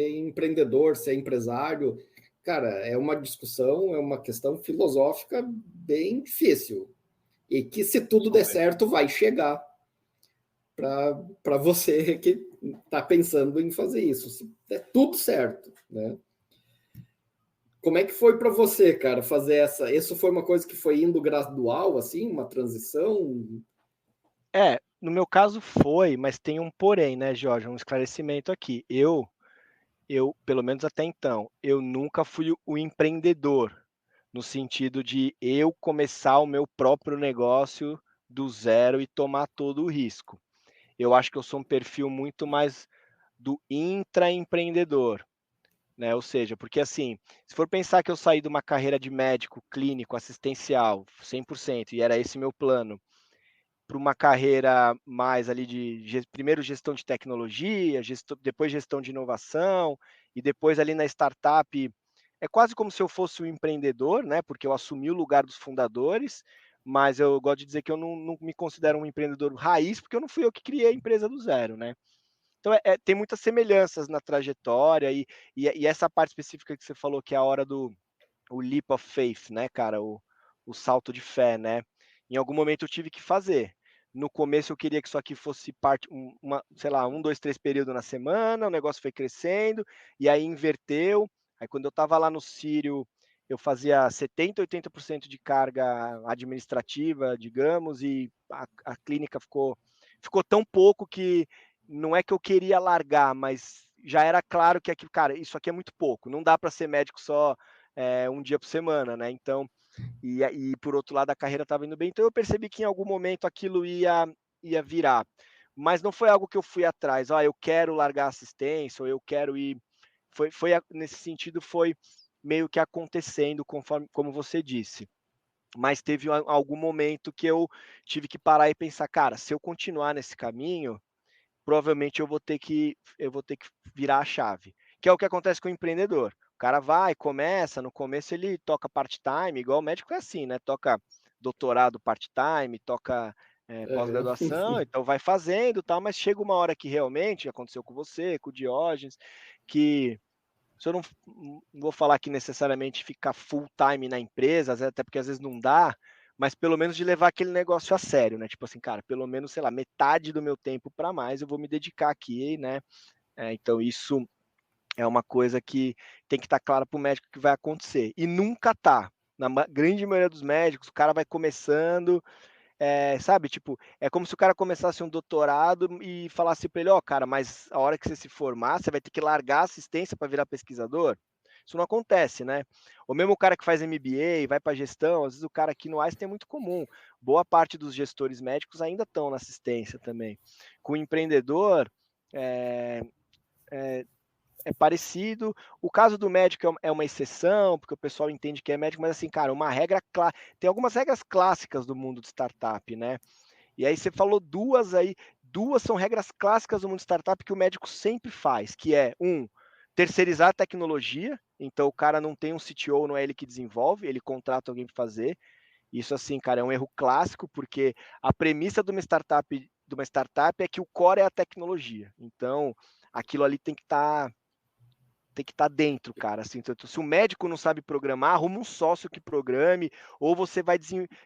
empreendedor, ser empresário. Cara, é uma discussão, é uma questão filosófica bem difícil. E que, se tudo der certo, vai chegar para você que está pensando em fazer isso. Se der tudo certo, né? Como é que foi para você, cara, fazer essa? Isso foi uma coisa que foi indo gradual, assim, uma transição? No meu caso foi, mas tem um porém, né, Jorge? Um esclarecimento aqui. Eu, pelo menos até então, eu nunca fui o empreendedor, no sentido de eu começar o meu próprio negócio do zero e tomar todo o risco. Eu acho que eu sou um perfil muito mais do intraempreendedor. né? Ou seja, porque assim, se for pensar que eu saí de uma carreira de médico clínico assistencial 100% e era esse meu plano, para uma carreira mais ali primeiro gestão de tecnologia, depois gestão de inovação, e depois ali na startup, é quase como se eu fosse um empreendedor, né? Porque eu assumi o lugar dos fundadores, mas eu gosto de dizer que eu não me considero um empreendedor raiz, porque eu não fui eu que criei a empresa do zero, né? Então, tem muitas semelhanças na trajetória e essa parte específica que você falou, que é a hora do o leap of faith, né, cara, o salto de fé, né? Em algum momento eu tive que fazer. No começo eu queria que isso aqui fosse parte, sei lá, 2, 3 períodos na semana, o negócio foi crescendo, e aí inverteu. Aí quando eu estava lá no Sírio, eu fazia 70, 80% de carga administrativa, digamos, e a clínica ficou tão pouco que não é que eu queria largar, mas já era claro que aqui, cara, isso aqui é muito pouco, não dá para ser médico só um dia por semana, né? Então, e por outro lado a carreira estava indo bem, então eu percebi que em algum momento aquilo ia virar. Mas não foi algo que eu fui atrás, eu quero largar a assistência, ou eu quero ir. Nesse sentido, foi meio que acontecendo, conforme como você disse. Mas teve algum momento que eu tive que parar e pensar, cara, se eu continuar nesse caminho, provavelmente eu vou ter que virar a chave, que é o que acontece com o empreendedor. O cara vai, começa, no começo ele toca part-time, igual o médico é assim, né? Toca doutorado part-time, toca É, pós-graduação, então vai fazendo, tal, mas chega uma hora que realmente aconteceu com você, com o Diógenes, que se eu não vou falar que necessariamente ficar full time na empresa, até porque às vezes não dá, mas pelo menos de levar aquele negócio a sério, né? Tipo assim, cara, pelo menos, sei lá, metade do meu tempo para mais eu vou me dedicar aqui, né? Então isso é uma coisa que tem que estar claro para o médico que vai acontecer. E nunca tá. Na grande maioria dos médicos, o cara vai começando, sabe, tipo, é como se o cara começasse um doutorado e falasse para ele, ó, cara, mas a hora que você se formar, você vai ter que largar a assistência para virar pesquisador. Isso não acontece, né? O mesmo cara que faz MBA, vai para gestão, às vezes o cara aqui no Einstein é muito comum. Boa parte dos gestores médicos ainda estão na assistência também. Com o empreendedor, é, é, é parecido. O caso do médico é uma exceção, porque o pessoal entende que é médico, mas assim, cara, uma regra clara. Tem algumas regras clássicas do mundo de startup, né? E aí você falou duas aí, duas são regras clássicas do mundo de startup que o médico sempre faz, que é, terceirizar a tecnologia, então o cara não tem um CTO, não é ele que desenvolve, ele contrata alguém para fazer. Isso assim, cara, é um erro clássico, porque a premissa de uma startup é que o core é a tecnologia. Então, aquilo ali tem que estar dentro, cara. Assim, então, se o médico não sabe programar, arruma um sócio que programe, ou você vai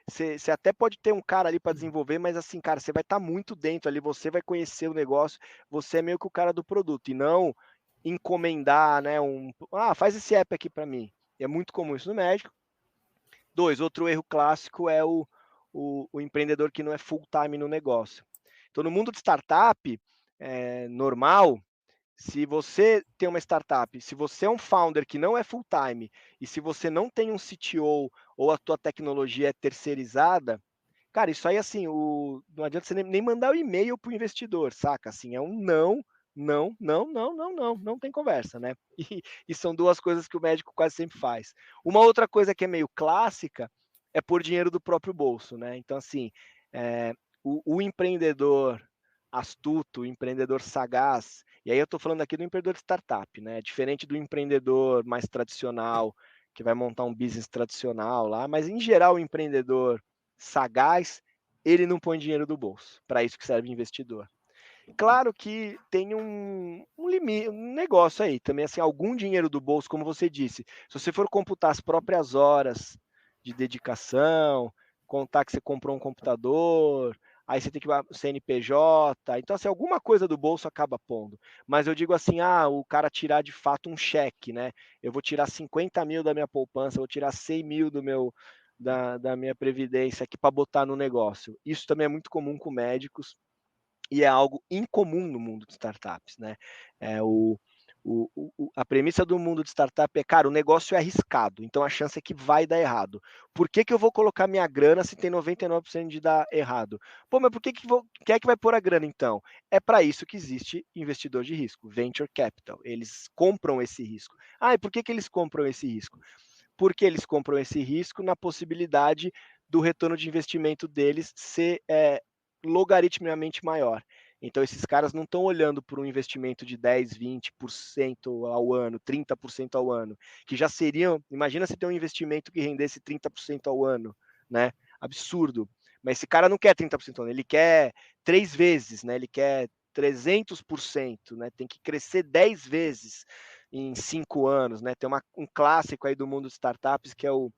você até pode ter um cara ali para desenvolver, mas assim, cara, você vai estar muito dentro ali, você vai conhecer o negócio, você é meio que o cara do produto, e não encomendar, né? Faz esse app aqui para mim. É muito comum isso no médico. Outro erro clássico é o empreendedor que não é full time no negócio. Então, no mundo de startup, normal, se você tem uma startup, se você é um founder que não é full time e se você não tem um CTO ou a tua tecnologia é terceirizada, cara, isso aí assim, não adianta você nem mandar o e-mail para o investidor, saca? Assim, é um não, não, não, não, não, não, não tem conversa, né? E são duas coisas que o médico quase sempre faz. Uma outra coisa que é meio clássica é pôr dinheiro do próprio bolso, né? Então, assim, o empreendedor astuto, o empreendedor sagaz, e aí eu estou falando aqui do empreendedor de startup, né? Diferente do empreendedor mais tradicional, que vai montar um business tradicional lá, mas em geral o empreendedor sagaz, ele não põe dinheiro do bolso. Para isso que serve investidor. Claro que tem um limite, um negócio aí, também assim, algum dinheiro do bolso, como você disse. Se você for computar as próprias horas de dedicação, contar que você comprou um computador, aí você tem que ir para o CNPJ, então assim, alguma coisa do bolso acaba pondo. Mas eu digo assim, o cara tirar de fato um cheque, né? Eu vou tirar 50 mil da minha poupança, vou tirar 100 mil da minha previdência aqui para botar no negócio. Isso também é muito comum com médicos, e é algo incomum no mundo de startups, né? O, A premissa do mundo de startup é, cara, o negócio é arriscado, então a chance é que vai dar errado. Por que eu vou colocar minha grana se tem 99% de dar errado? Pô, mas quem é que vai pôr a grana então? É para isso que existe investidor de risco, venture capital. Eles compram esse risco. Ah, e por que eles compram esse risco? Porque eles compram esse risco na possibilidade do retorno de investimento deles ser logaritmicamente maior. Então, esses caras não estão olhando por um investimento de 10, 20% ao ano, 30% ao ano, que já seriam. Imagina se tem um investimento que rendesse 30% ao ano, né? Absurdo. Mas esse cara não quer 30% ao ano, ele quer 3 vezes, né? Ele quer 300%, né? Tem que crescer 10 vezes em 5 anos, né? Tem um clássico aí do mundo de startups que é o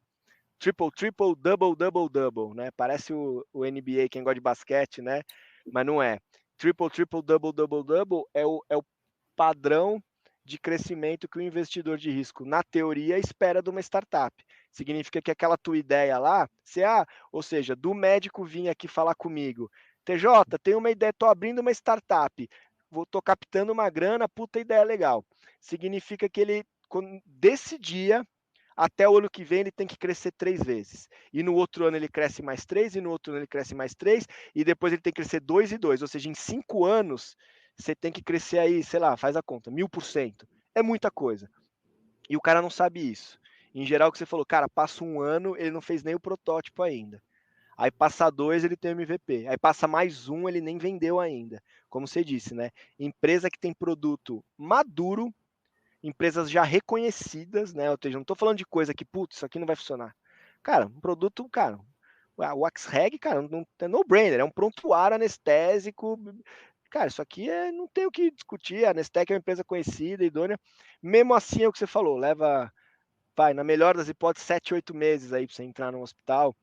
triple, triple, double, double, double, né? Parece o NBA, quem gosta de basquete, né? Mas não é. Triple, triple, double, double, double é o padrão de crescimento que o investidor de risco, na teoria, espera de uma startup. Significa que aquela tua ideia lá, ou seja, do médico vir aqui falar comigo, TJ, tem uma ideia, tô abrindo uma startup, tô captando uma grana, puta ideia legal. Significa que ele, desse dia até o ano que vem ele tem que crescer 3 vezes. E no outro ano ele cresce mais 3, e no outro ano ele cresce mais 3, e depois ele tem que crescer 2 e 2. Ou seja, em 5 anos você tem que crescer aí, sei lá, faz a conta, 1000%. É muita coisa. E o cara não sabe isso. Em geral, o que você falou, cara, passa um ano, ele não fez nem o protótipo ainda. Aí passa 2, ele tem o MVP. Aí passa mais um, ele nem vendeu ainda. Como você disse, né? Empresa que tem produto maduro, empresas já reconhecidas, né? Ou seja, não estou falando de coisa que, putz, isso aqui não vai funcionar. Cara, um produto, cara, o Axreg, cara, não é no-brainer, é um prontuário anestésico. Cara, isso aqui não tem o que discutir. A Anestec é uma empresa conhecida, idônea. Mesmo assim, é o que você falou, na melhor das hipóteses, 7, 8 meses aí para você entrar no hospital.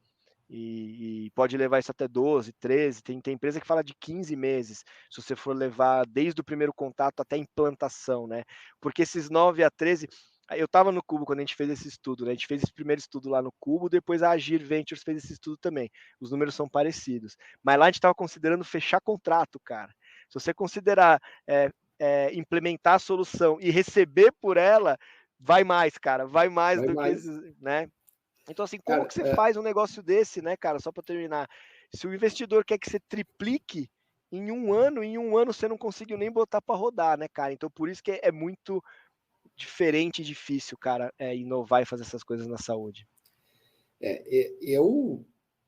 E pode levar isso até 12, 13, tem empresa que fala de 15 meses, se você for levar desde o primeiro contato até a implantação, né? Porque esses 9 a 13, eu estava no Cubo quando a gente fez esse estudo, né? A gente fez esse primeiro estudo lá no Cubo, depois a Agir Ventures fez esse estudo também. Os números são parecidos. Mas lá a gente estava considerando fechar contrato, cara. Se você considerar implementar a solução e receber por ela, vai mais, cara, vai mais Vai do que mais. esses, né? Então, assim, como Cara, que você faz um negócio desse, né, cara? Só para terminar. Se o investidor quer que você triplique em um ano você não conseguiu nem botar para rodar, né, cara? Então, por isso que é muito diferente e difícil, cara, inovar e fazer essas coisas na saúde. Eu,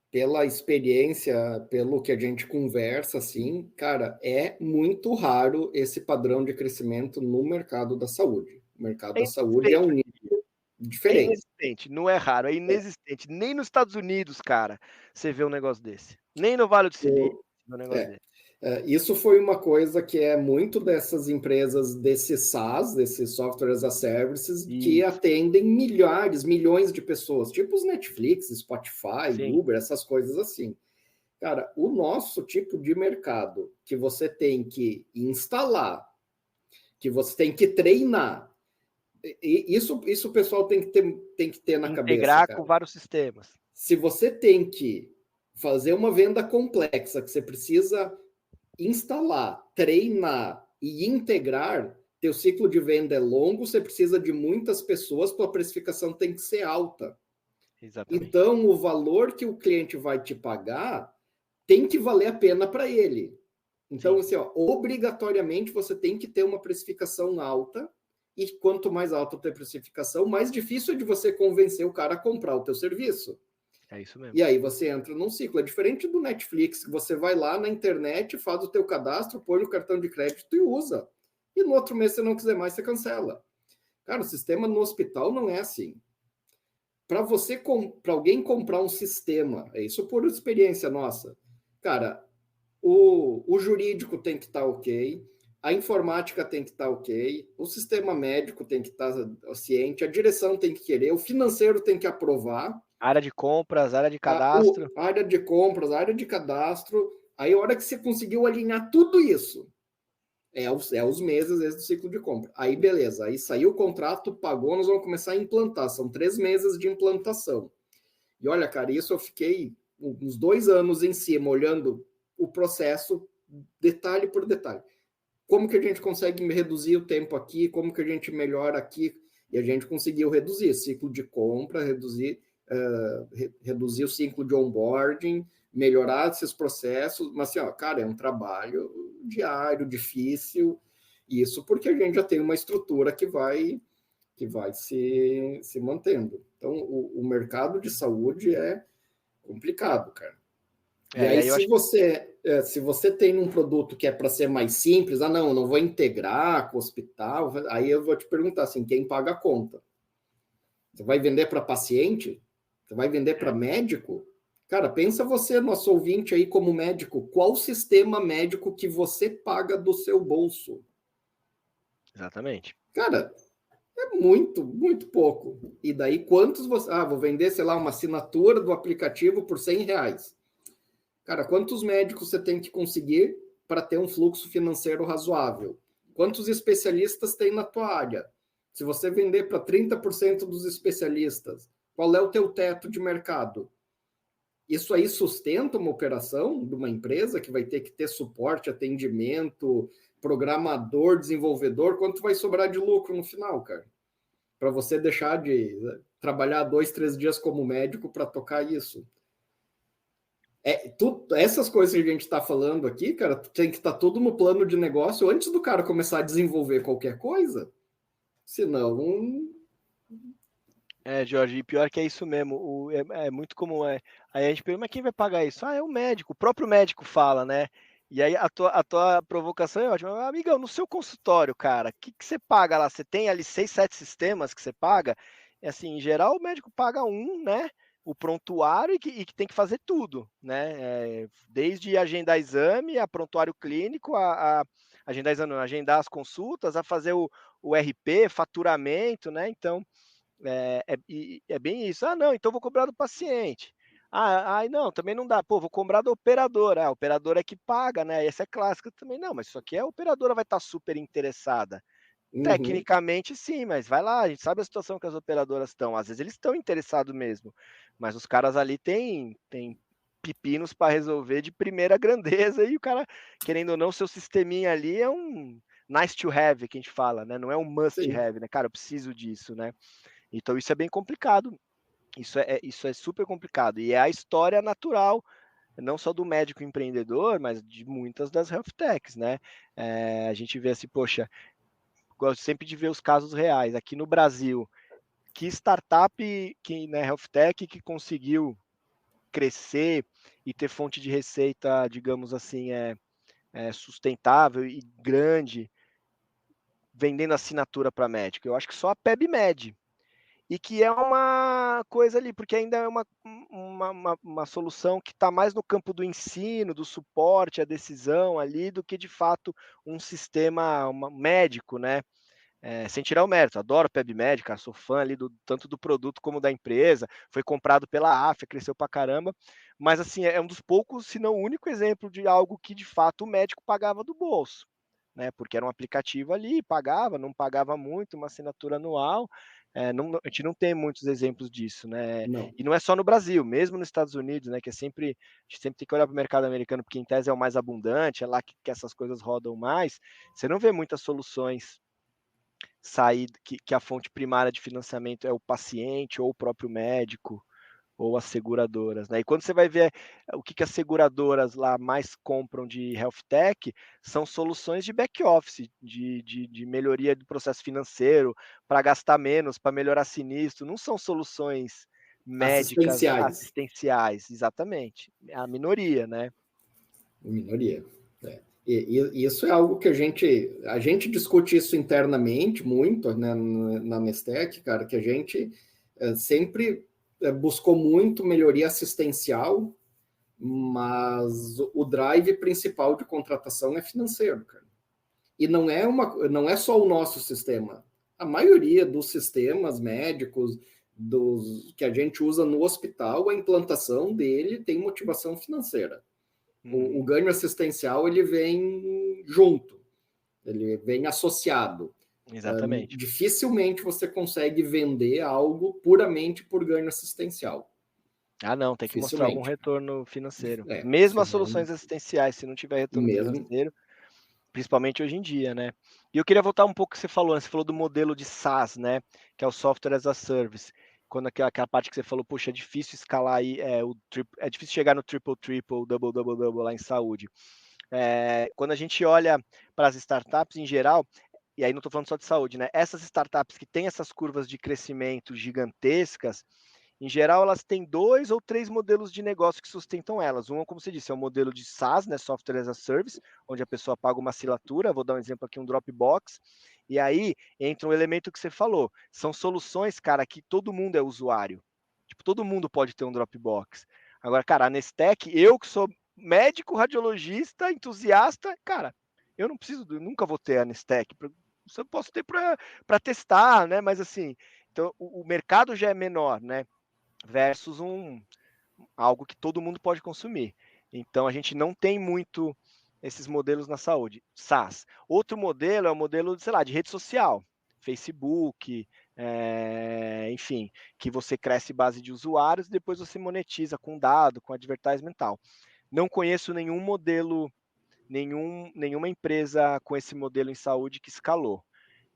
pela experiência, pelo que a gente conversa, assim, cara, é muito raro esse padrão de crescimento no mercado da saúde. O mercado da saúde é um nível É diferente. inexistente, não é raro, é inexistente. Nem nos Estados Unidos, cara, você vê um negócio desse. Nem no Vale do Silício, um negócio desse. Isso foi uma coisa que é muito dessas empresas, desse SaaS, desses Software as a Services, que atendem milhares, milhões de pessoas, tipo os Netflix, Spotify, Sim. Uber, essas coisas assim. Cara, o nosso tipo de mercado, que você tem que instalar, que você tem que treinar, isso o pessoal tem que ter na cabeça, Integrar cara. com vários sistemas. Se você tem que fazer uma venda complexa, que você precisa instalar, treinar e integrar, teu ciclo de venda é longo, você precisa de muitas pessoas, tua precificação tem que ser alta. Exatamente. Então, o valor que o cliente vai te pagar tem que valer a pena para ele. Então, assim, obrigatoriamente você tem que ter uma precificação alta, e quanto mais alta a tua precificação, mais difícil é de você convencer o cara a comprar o teu serviço. É isso mesmo. E aí você entra num ciclo. É diferente do Netflix, que você vai lá na internet, faz o teu cadastro, põe no cartão de crédito e usa. E no outro mês, se não quiser mais, você cancela. Cara, o sistema no hospital não é assim. Para alguém comprar um sistema, é isso por experiência nossa. Cara, o jurídico tem que estar ok, a informática tem que estar ok, o sistema médico tem que estar ciente, a direção tem que querer, o financeiro tem que aprovar. Área de compras, área de cadastro. A área de compras, a área de cadastro. Aí, a hora que você conseguiu alinhar tudo isso, os meses, às vezes, do ciclo de compra. Aí, beleza. Aí saiu o contrato, pagou, nós vamos começar a implantar. São 3 meses de implantação. E olha, cara, isso eu fiquei uns 2 anos em cima, olhando o processo, detalhe por detalhe. como que a gente consegue reduzir o tempo aqui, como que a gente melhora aqui, e a gente conseguiu reduzir ciclo de compra, reduzir o ciclo de onboarding, melhorar esses processos, mas assim, cara, é um trabalho diário, difícil, isso porque a gente já tem uma estrutura que vai se mantendo. Então, o mercado de saúde é complicado, cara. E aí, se você tem um produto que é para ser mais simples, não vou integrar com o hospital, aí eu vou te perguntar assim, quem paga a conta? Você vai vender para paciente? Você vai vender para médico? Cara, pensa você, nosso ouvinte aí como médico, qual sistema médico que você paga do seu bolso? Exatamente. Cara, é muito, muito pouco. E daí, quantos você... vou vender, sei lá, uma assinatura do aplicativo por R$100. Cara, quantos médicos você tem que conseguir para ter um fluxo financeiro razoável? Quantos especialistas tem na tua área? Se você vender para 30% dos especialistas, qual é o teu teto de mercado? Isso aí sustenta uma operação de uma empresa que vai ter que ter suporte, atendimento, programador, desenvolvedor? Quanto vai sobrar de lucro no final, cara? Para você deixar de trabalhar 2, 3 dias como médico para tocar isso. Essas coisas que a gente está falando aqui, cara, tem que estar tudo no plano de negócio antes do cara começar a desenvolver qualquer coisa. Senão. Jorge, e pior que é isso mesmo. É muito comum. Aí a gente pergunta, mas quem vai pagar isso? É o médico. O próprio médico fala, né? E aí a tua provocação é ótima. Amigão, no seu consultório, cara, o que você paga lá? Você tem ali 6, 7 sistemas que você paga? Assim, em geral, o médico paga um, né? O prontuário e que tem que fazer tudo, né? Desde agendar exame, a prontuário clínico, a agendar exame, agendar as consultas, a fazer o RP, faturamento, né? Então, é bem isso. Não, então vou cobrar do paciente. Não, também não dá. Pô, vou cobrar da operadora. A operadora é que paga, né? Essa é clássica também. Não, mas isso aqui a operadora vai estar super interessada. Tecnicamente, sim, mas vai lá, a gente sabe a situação que as operadoras estão. Às vezes eles estão interessados mesmo, mas os caras ali têm pepinos para resolver de primeira grandeza e o cara, querendo ou não, seu sisteminha ali é um nice to have, que a gente fala, né? Não é um must Sim. have, né? Cara, eu preciso disso, né? Então isso é bem complicado. Isso é super complicado. E é a história natural, não só do médico empreendedor, mas de muitas das health techs, né? A gente vê assim, poxa, gosto sempre de ver os casos reais. Aqui no Brasil, que startup, né, health tech, que conseguiu crescer e ter fonte de receita, digamos assim, sustentável e grande, vendendo assinatura para médico? Eu acho que só a PebMed. E que é uma coisa ali, porque ainda é uma solução que está mais no campo do ensino, do suporte, a decisão ali, do que de fato um sistema médico, né? Sem tirar o mérito, adoro o PebMed, cara, sou fã ali tanto do produto como da empresa, foi comprado pela AFIA, cresceu pra caramba, mas assim, é um dos poucos, se não o único exemplo de algo que de fato o médico pagava do bolso, né? Porque era um aplicativo ali, não pagava muito, uma assinatura anual. A gente não tem muitos exemplos disso, né? Não. E não é só no Brasil, mesmo nos Estados Unidos, né? Que a gente sempre tem que olhar para o mercado americano, porque em tese é o mais abundante, é lá que essas coisas rodam mais. Você não vê muitas soluções sair que a fonte primária de financiamento é o paciente ou o próprio médico ou as seguradoras, né? E quando você vai ver o que as seguradoras lá mais compram de health tech, são soluções de back office, de melhoria do processo financeiro, para gastar menos, para melhorar sinistro, não são soluções médicas assistenciais, exatamente. É a minoria, né? Minoria. E isso é algo que a gente discute isso internamente muito, né, na Nestec, cara, que a gente sempre buscou muito melhoria assistencial, mas o drive principal de contratação é financeiro, cara. E não é só o nosso sistema. A maioria dos sistemas médicos que a gente usa no hospital, a implantação dele tem motivação financeira. O ganho assistencial ele vem junto, ele vem associado. Exatamente. Dificilmente você consegue vender algo puramente por ganho assistencial. Não, tem que mostrar algum retorno financeiro. Mesmo as soluções assistenciais, se não tiver retorno financeiro, principalmente hoje em dia, né? E eu queria voltar um pouco que você falou, né? Você falou do modelo de SaaS, né? Que é o Software as a Service. Quando aquela parte que você falou, puxa, é difícil escalar aí, é difícil chegar no triple, double lá em saúde. Quando a gente olha para as startups em geral, e aí não estou falando só de saúde, né? Essas startups que têm essas curvas de crescimento gigantescas, em geral, elas têm 2 ou 3 modelos de negócio que sustentam elas. Um, como você disse, é o modelo de SaaS, né, Software as a Service, onde a pessoa paga uma assinatura. Vou dar um exemplo aqui, um Dropbox. E aí entra um elemento que você falou. São soluções, cara, que todo mundo é usuário. Tipo, todo mundo pode ter um Dropbox. Agora, cara, a Nestec, eu que sou médico, radiologista, entusiasta, cara, eu não preciso, eu nunca vou ter a Nestec. Eu posso ter para testar, né? Mas assim, então o mercado já é menor, né? Versus algo que todo mundo pode consumir. Então a gente não tem muito esses modelos na saúde. SaaS. Outro modelo é o modelo, sei lá, de rede social, Facebook, enfim, que você cresce base de usuários e depois você monetiza com dado, com advertisement e tal. Não conheço nenhum modelo, nenhuma empresa com esse modelo em saúde que escalou.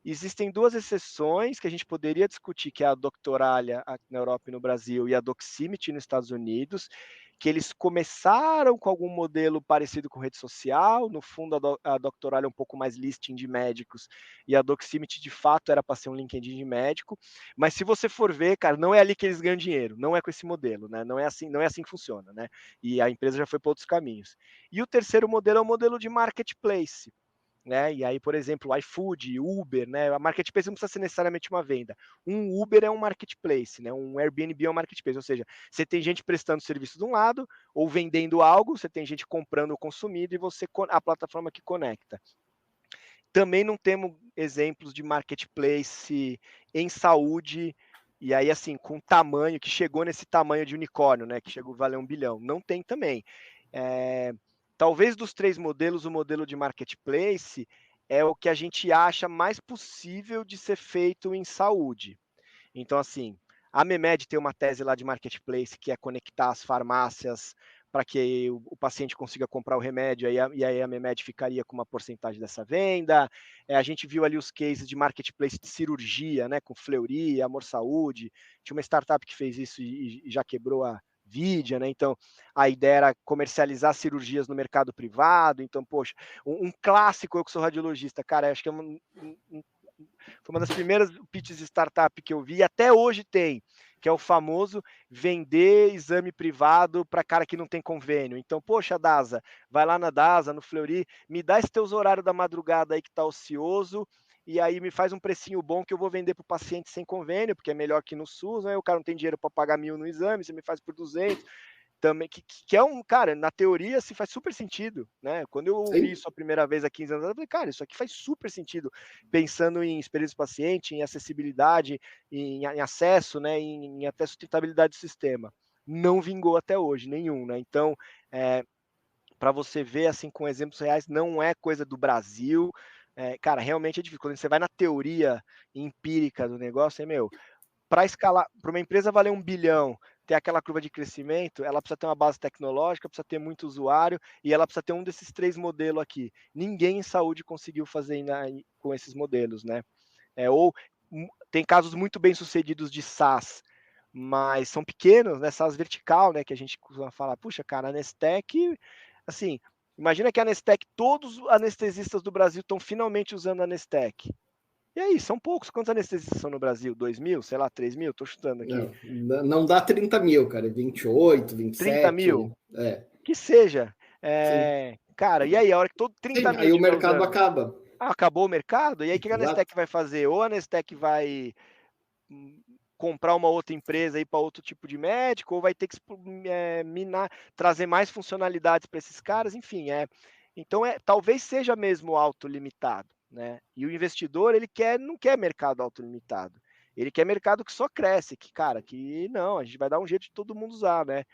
Existem 2 exceções que a gente poderia discutir, que é a Doctoralia na Europa e no Brasil e a Doximity nos Estados Unidos, que eles começaram com algum modelo parecido com rede social. No fundo, a Doctoralia é um pouco mais listing de médicos e a Doximity, de fato, era para ser um LinkedIn de médico. Mas se você for ver, cara, não é ali que eles ganham dinheiro, não é com esse modelo, né? Não é assim que funciona, né? E a empresa já foi para outros caminhos. E o terceiro modelo é o modelo de marketplace, né? E aí, por exemplo, o iFood, Uber, né? A marketplace não precisa ser necessariamente uma venda. Um Uber é um marketplace, né? Um Airbnb é um marketplace, ou seja, você tem gente prestando serviço de um lado ou vendendo algo, você tem gente comprando ou consumindo e você a plataforma que conecta. Também não temos exemplos de marketplace em saúde e aí assim com tamanho que chegou nesse tamanho de unicórnio, né? Que chegou a valer 1 bilhão. Não tem também. Talvez dos 3 modelos, o modelo de marketplace é o que a gente acha mais possível de ser feito em saúde. Então, assim, a Memed tem uma tese lá de marketplace que é conectar as farmácias para que o paciente consiga comprar o remédio, e aí a Memed ficaria com uma porcentagem dessa venda. A gente viu ali os cases de marketplace de cirurgia, né, com Fleury, Amor Saúde. Tinha uma startup que fez isso e já quebrou a Vidia, né? Então, a ideia era comercializar cirurgias no mercado privado. Então, poxa, um clássico, eu que sou radiologista, cara, acho que foi uma das primeiras pitches de startup que eu vi, e até hoje tem, que é o famoso vender exame privado para cara que não tem convênio. Então, poxa, Dasa, vai lá na Dasa, no Fleury, me dá esse teus horários da madrugada aí que tá ocioso, e aí me faz um precinho bom que eu vou vender para o paciente sem convênio, porque é melhor que no SUS, né? O cara não tem dinheiro para pagar 1.000 no exame, você me faz por 200. Também, que é cara, na teoria se faz super sentido, né? Quando eu ouvi isso a primeira vez há 15 anos, eu falei, cara, isso aqui faz super sentido, pensando em experiência do paciente, em acessibilidade, em acesso, né? Em até sustentabilidade do sistema. Não vingou até hoje, nenhum, né? Então, para você ver, assim, com exemplos reais, não é coisa do Brasil, cara, realmente é difícil. Quando você vai na teoria empírica do negócio, para escalar, para uma empresa valer 1 bilhão, ter aquela curva de crescimento, ela precisa ter uma base tecnológica, precisa ter muito usuário e ela precisa ter um desses 3 modelos aqui. Ninguém em saúde conseguiu fazer com esses modelos, né? Ou tem casos muito bem sucedidos de SaaS, mas são pequenos, né? SaaS vertical, né? Que a gente costuma falar, puxa, cara, a Nestec, assim, imagina que a Nestec, todos os anestesistas do Brasil estão finalmente usando a Nestec. E aí, são poucos. Quantos anestesistas são no Brasil? 2.000? Sei lá, 3.000? Estou chutando aqui. Não dá 30 mil, cara. 28, 30 27. mil? Que seja. Sim. Cara, e aí, a hora que todo 30 Sim, mil aí o estiver mercado usando, acaba. acabou o mercado? E aí, o que a Exato. Nestec vai fazer? Ou a Nestec vai comprar uma outra empresa aí para outro tipo de médico, ou vai ter que trazer mais funcionalidades para esses caras, enfim, então talvez seja mesmo autolimitado, né? E o investidor não quer mercado autolimitado, ele quer mercado que só cresce, que cara, que não, a gente vai dar um jeito de todo mundo usar, né?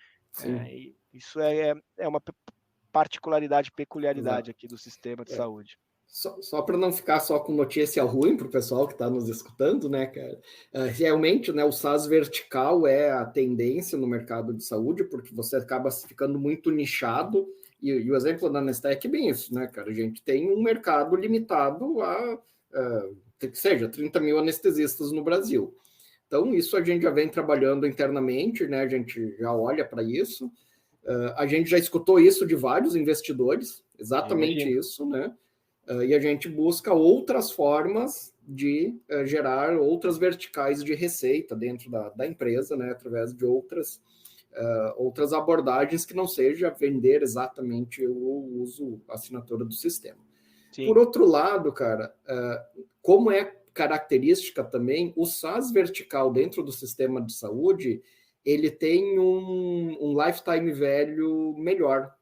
Isso é uma particularidade, peculiaridade Exato. aqui do sistema de saúde. Só para não ficar só com notícia ruim para o pessoal que está nos escutando, né, cara? Realmente, né, o SaaS vertical é a tendência no mercado de saúde, porque você acaba ficando muito nichado E o exemplo da Nestec é bem isso, né, cara? A gente tem um mercado limitado a, que seja, 30 mil anestesistas no Brasil. Então, isso a gente já vem trabalhando internamente, né? A gente já olha para isso. A gente já escutou isso de vários investidores, exatamente isso, né? E a gente busca outras formas de gerar outras verticais de receita dentro da empresa, né? Através de outras abordagens que não seja vender exatamente o uso, a assinatura do sistema. Sim. Por outro lado, cara, como é característica também, o SaaS vertical dentro do sistema de saúde, ele tem um lifetime value melhor,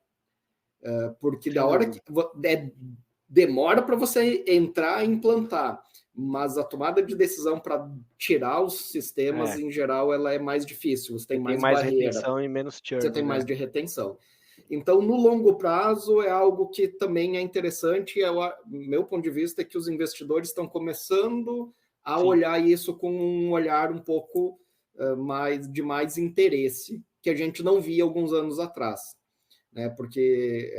porque da hora que demora para você entrar e implantar, mas a tomada de decisão para tirar os sistemas, em geral, ela é mais difícil, você tem mais barreira. Retenção e menos churn. Você tem mais de retenção. Então, no longo prazo, é algo que também é interessante. Meu ponto de vista é que os investidores estão começando a olhar isso com um olhar um pouco mais interesse, que a gente não via alguns anos atrás, né? Porque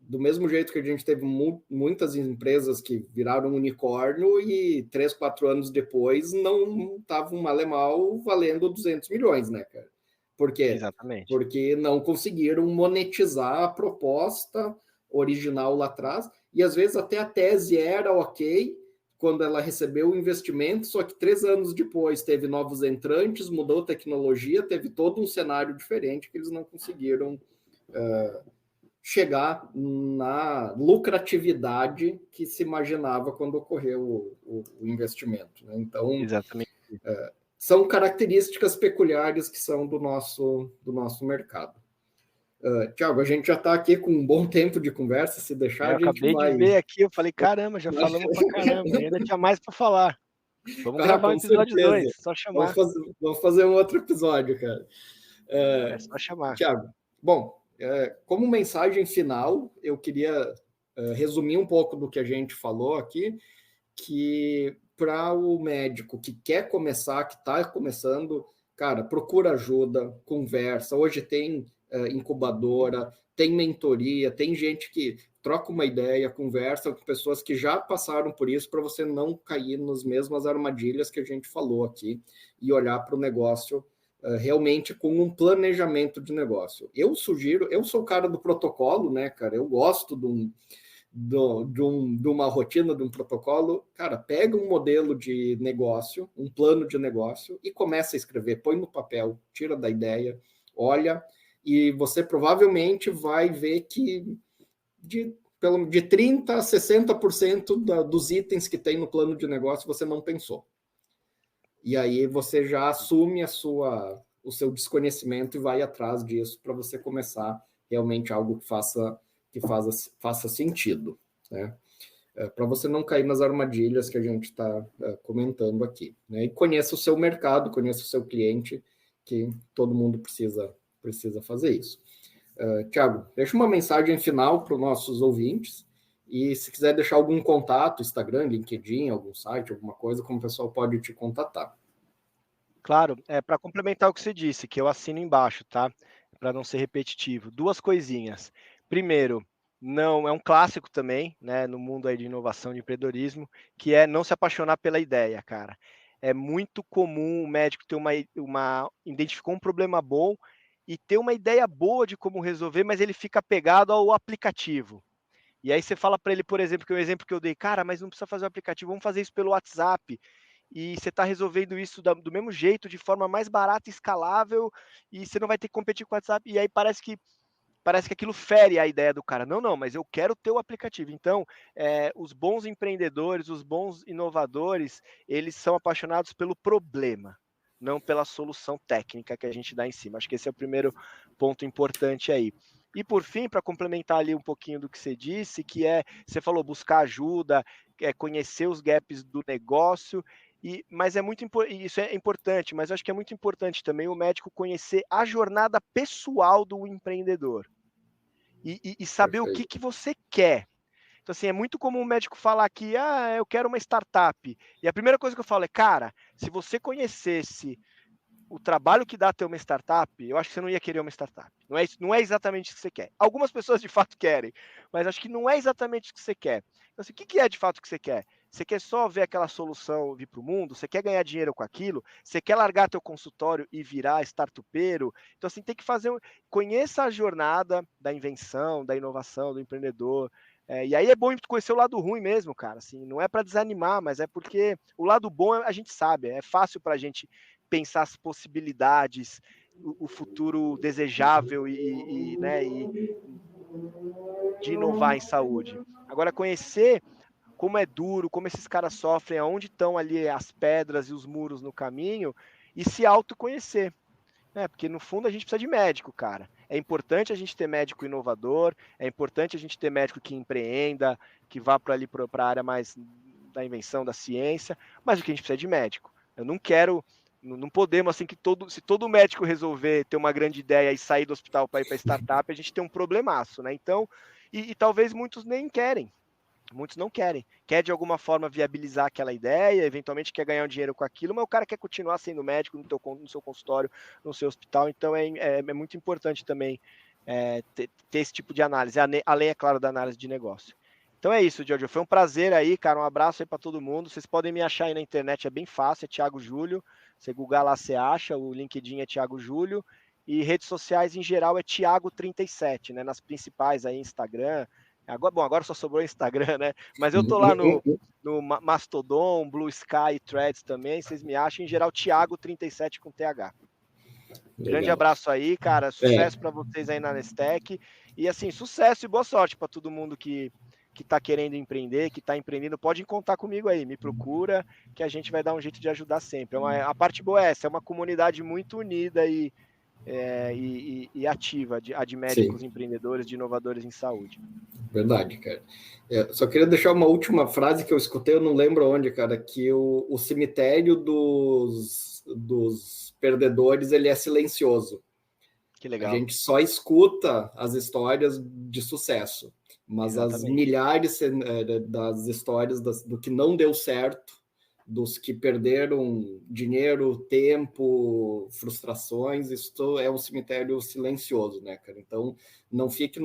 do mesmo jeito que a gente teve muitas empresas que viraram unicórnio e 3, 4 anos depois não estavam mal e mal valendo 200 milhões, né, cara? Por quê? Exatamente. Porque não conseguiram monetizar a proposta original lá atrás, e às vezes até a tese era ok quando ela recebeu o investimento, só que 3 anos depois teve novos entrantes, mudou a tecnologia, teve todo um cenário diferente que eles não conseguiram chegar na lucratividade que se imaginava quando ocorreu o investimento, né? Então, exatamente. São características peculiares que são do nosso mercado. Tiago, a gente já está aqui com um bom tempo de conversa, se deixar, a gente vai... Eu acabei de ver aqui, eu falei, caramba, já falamos pra caramba, e ainda tinha mais para falar. Vamos gravar o episódio 2, só chamar. Vamos fazer um outro episódio, cara. É só chamar. Tiago, bom, como mensagem final, eu queria resumir um pouco do que a gente falou aqui, que para o médico que quer começar, que está começando, cara, procura ajuda, conversa. Hoje tem incubadora, tem mentoria, tem gente que troca uma ideia, conversa com pessoas que já passaram por isso, para você não cair nas mesmas armadilhas que a gente falou aqui e olhar para o negócio realmente com um planejamento de negócio. Eu sugiro, eu sou o cara do protocolo, né, cara? Eu gosto de uma rotina, de um protocolo. Cara, pega um modelo de negócio, um plano de negócio e começa a escrever, põe no papel, tira da ideia, olha, e você provavelmente vai ver que de 30% a 60% dos itens que tem no plano de negócio você não pensou. E aí você já assume o seu desconhecimento e vai atrás disso para você começar realmente algo que faça sentido, né? Para você não cair nas armadilhas que a gente está comentando aqui, né? E conheça o seu mercado, conheça o seu cliente, que todo mundo precisa fazer isso. Tiago, deixa uma mensagem final para os nossos ouvintes, e se quiser deixar algum contato, Instagram, LinkedIn, algum site, alguma coisa, como o pessoal pode te contatar. Claro, para complementar o que você disse, que eu assino embaixo, tá? Para não ser repetitivo. 2 coisinhas. Primeiro, não é um clássico também, né, no mundo aí de inovação, de empreendedorismo, que é não se apaixonar pela ideia, cara. É muito comum o médico ter identificou um problema bom e ter uma ideia boa de como resolver, mas ele fica apegado ao aplicativo. E aí você fala para ele, por exemplo, que é o exemplo que eu dei, cara, mas não precisa fazer o aplicativo, vamos fazer isso pelo WhatsApp. E você está resolvendo isso do mesmo jeito, de forma mais barata e escalável, e você não vai ter que competir com o WhatsApp. E aí parece que aquilo fere a ideia do cara. Não, mas eu quero ter o aplicativo. Então, os bons empreendedores, os bons inovadores, eles são apaixonados pelo problema, não pela solução técnica que a gente dá em cima. Acho que esse é o primeiro ponto importante aí. E por fim, para complementar ali um pouquinho do que você disse, você falou buscar ajuda, conhecer os gaps do negócio, mas isso é importante, mas eu acho que é muito importante também o médico conhecer a jornada pessoal do empreendedor e saber o que você quer. Então, assim, é muito comum o médico falar que, eu quero uma startup. E a primeira coisa que eu falo é, cara, se você conhecesse o trabalho que dá ter uma startup, eu acho que você não ia querer uma startup. Não é exatamente o que você quer. Algumas pessoas de fato querem, mas acho que não é exatamente o que você quer. Então, assim, o que é de fato o que você quer? Você quer só ver aquela solução vir para o mundo? Você quer ganhar dinheiro com aquilo? Você quer largar teu consultório e virar startupeiro? Então, assim, tem que fazer. Conheça a jornada da invenção, da inovação, do empreendedor. E aí é bom conhecer o lado ruim mesmo, cara. Assim, não é para desanimar, mas é porque o lado bom a gente sabe, é fácil para a gente pensar as possibilidades, o futuro desejável né, de inovar em saúde. Agora, conhecer como é duro, como esses caras sofrem, aonde estão ali as pedras e os muros no caminho, e se autoconhecer. Porque no fundo a gente precisa de médico, cara. É importante a gente ter médico inovador, é importante a gente ter médico que empreenda, que vá para ali para a área mais da invenção, da ciência, mas o que a gente precisa é de médico. Eu não quero, não podemos assim que se todo médico resolver ter uma grande ideia e sair do hospital para ir para startup, a gente tem um problemaço, né? Então, e talvez muitos nem querem. Muitos não querem. Quer de alguma forma viabilizar aquela ideia, eventualmente quer ganhar um dinheiro com aquilo, mas o cara quer continuar sendo médico no seu consultório, no seu hospital. Então é muito importante também ter esse tipo de análise, além, é claro, da análise de negócio. Então é isso, Giorgio. Foi um prazer aí, cara. Um abraço aí para todo mundo. Vocês podem me achar aí na internet, é bem fácil, é Thiago Júlio. Você googar lá, você acha. O LinkedIn é Thiago Júlio. E redes sociais em geral é Thiago37, né? Nas principais aí, Instagram. Agora só sobrou o Instagram, né? Mas eu tô lá no Mastodon, Blue Sky e Threads também. Vocês me acham, em geral, Thiago37 com TH. Grande abraço aí, cara. Sucesso para vocês aí na Nestec. E assim, sucesso e boa sorte para todo mundo que está querendo empreender, que está empreendendo. Pode contar comigo aí, me procura, que a gente vai dar um jeito de ajudar sempre. A parte boa é essa, é uma comunidade muito unida e ativa de médicos, empreendedores, de inovadores em saúde. Verdade, cara. Só queria deixar uma última frase que eu escutei, eu não lembro onde, cara, que o cemitério dos perdedores, ele é silencioso. Que legal. A gente só escuta as histórias de sucesso, mas as milhares das histórias do que não deu certo, dos que perderam dinheiro, tempo, frustrações, isso é um cemitério silencioso, né, cara? Então, não fique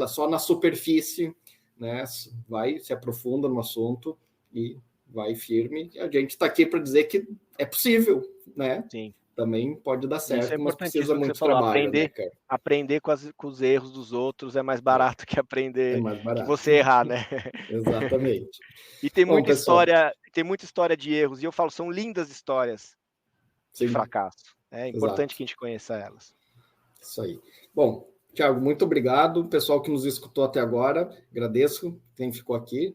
só na superfície, né? Vai, se aprofunda no assunto e vai firme. A gente está aqui para dizer que é possível, né? Sim. Também pode dar certo, isso é mas precisa muito trabalho, né, cara? Aprender com os erros dos outros é mais barato que aprender que você que errar, né? Exatamente. E tem muita história de erros, e eu falo, são lindas histórias de fracasso. É importante que a gente conheça elas. Isso aí. Bom, Thiago, muito obrigado. Pessoal que nos escutou até agora, agradeço quem ficou aqui.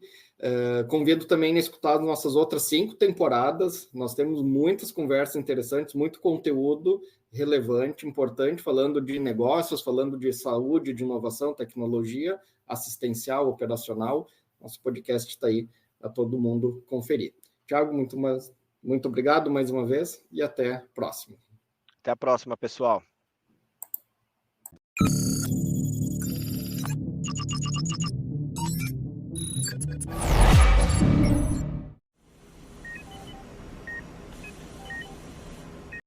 Convido também a escutar as nossas outras 5 temporadas. Nós temos muitas conversas interessantes, muito conteúdo relevante, importante, falando de negócios, falando de saúde, de inovação, tecnologia, assistencial, operacional. Nosso podcast está aí a todo mundo conferir. Thiago, muito obrigado mais uma vez e até a próxima. Até a próxima, pessoal.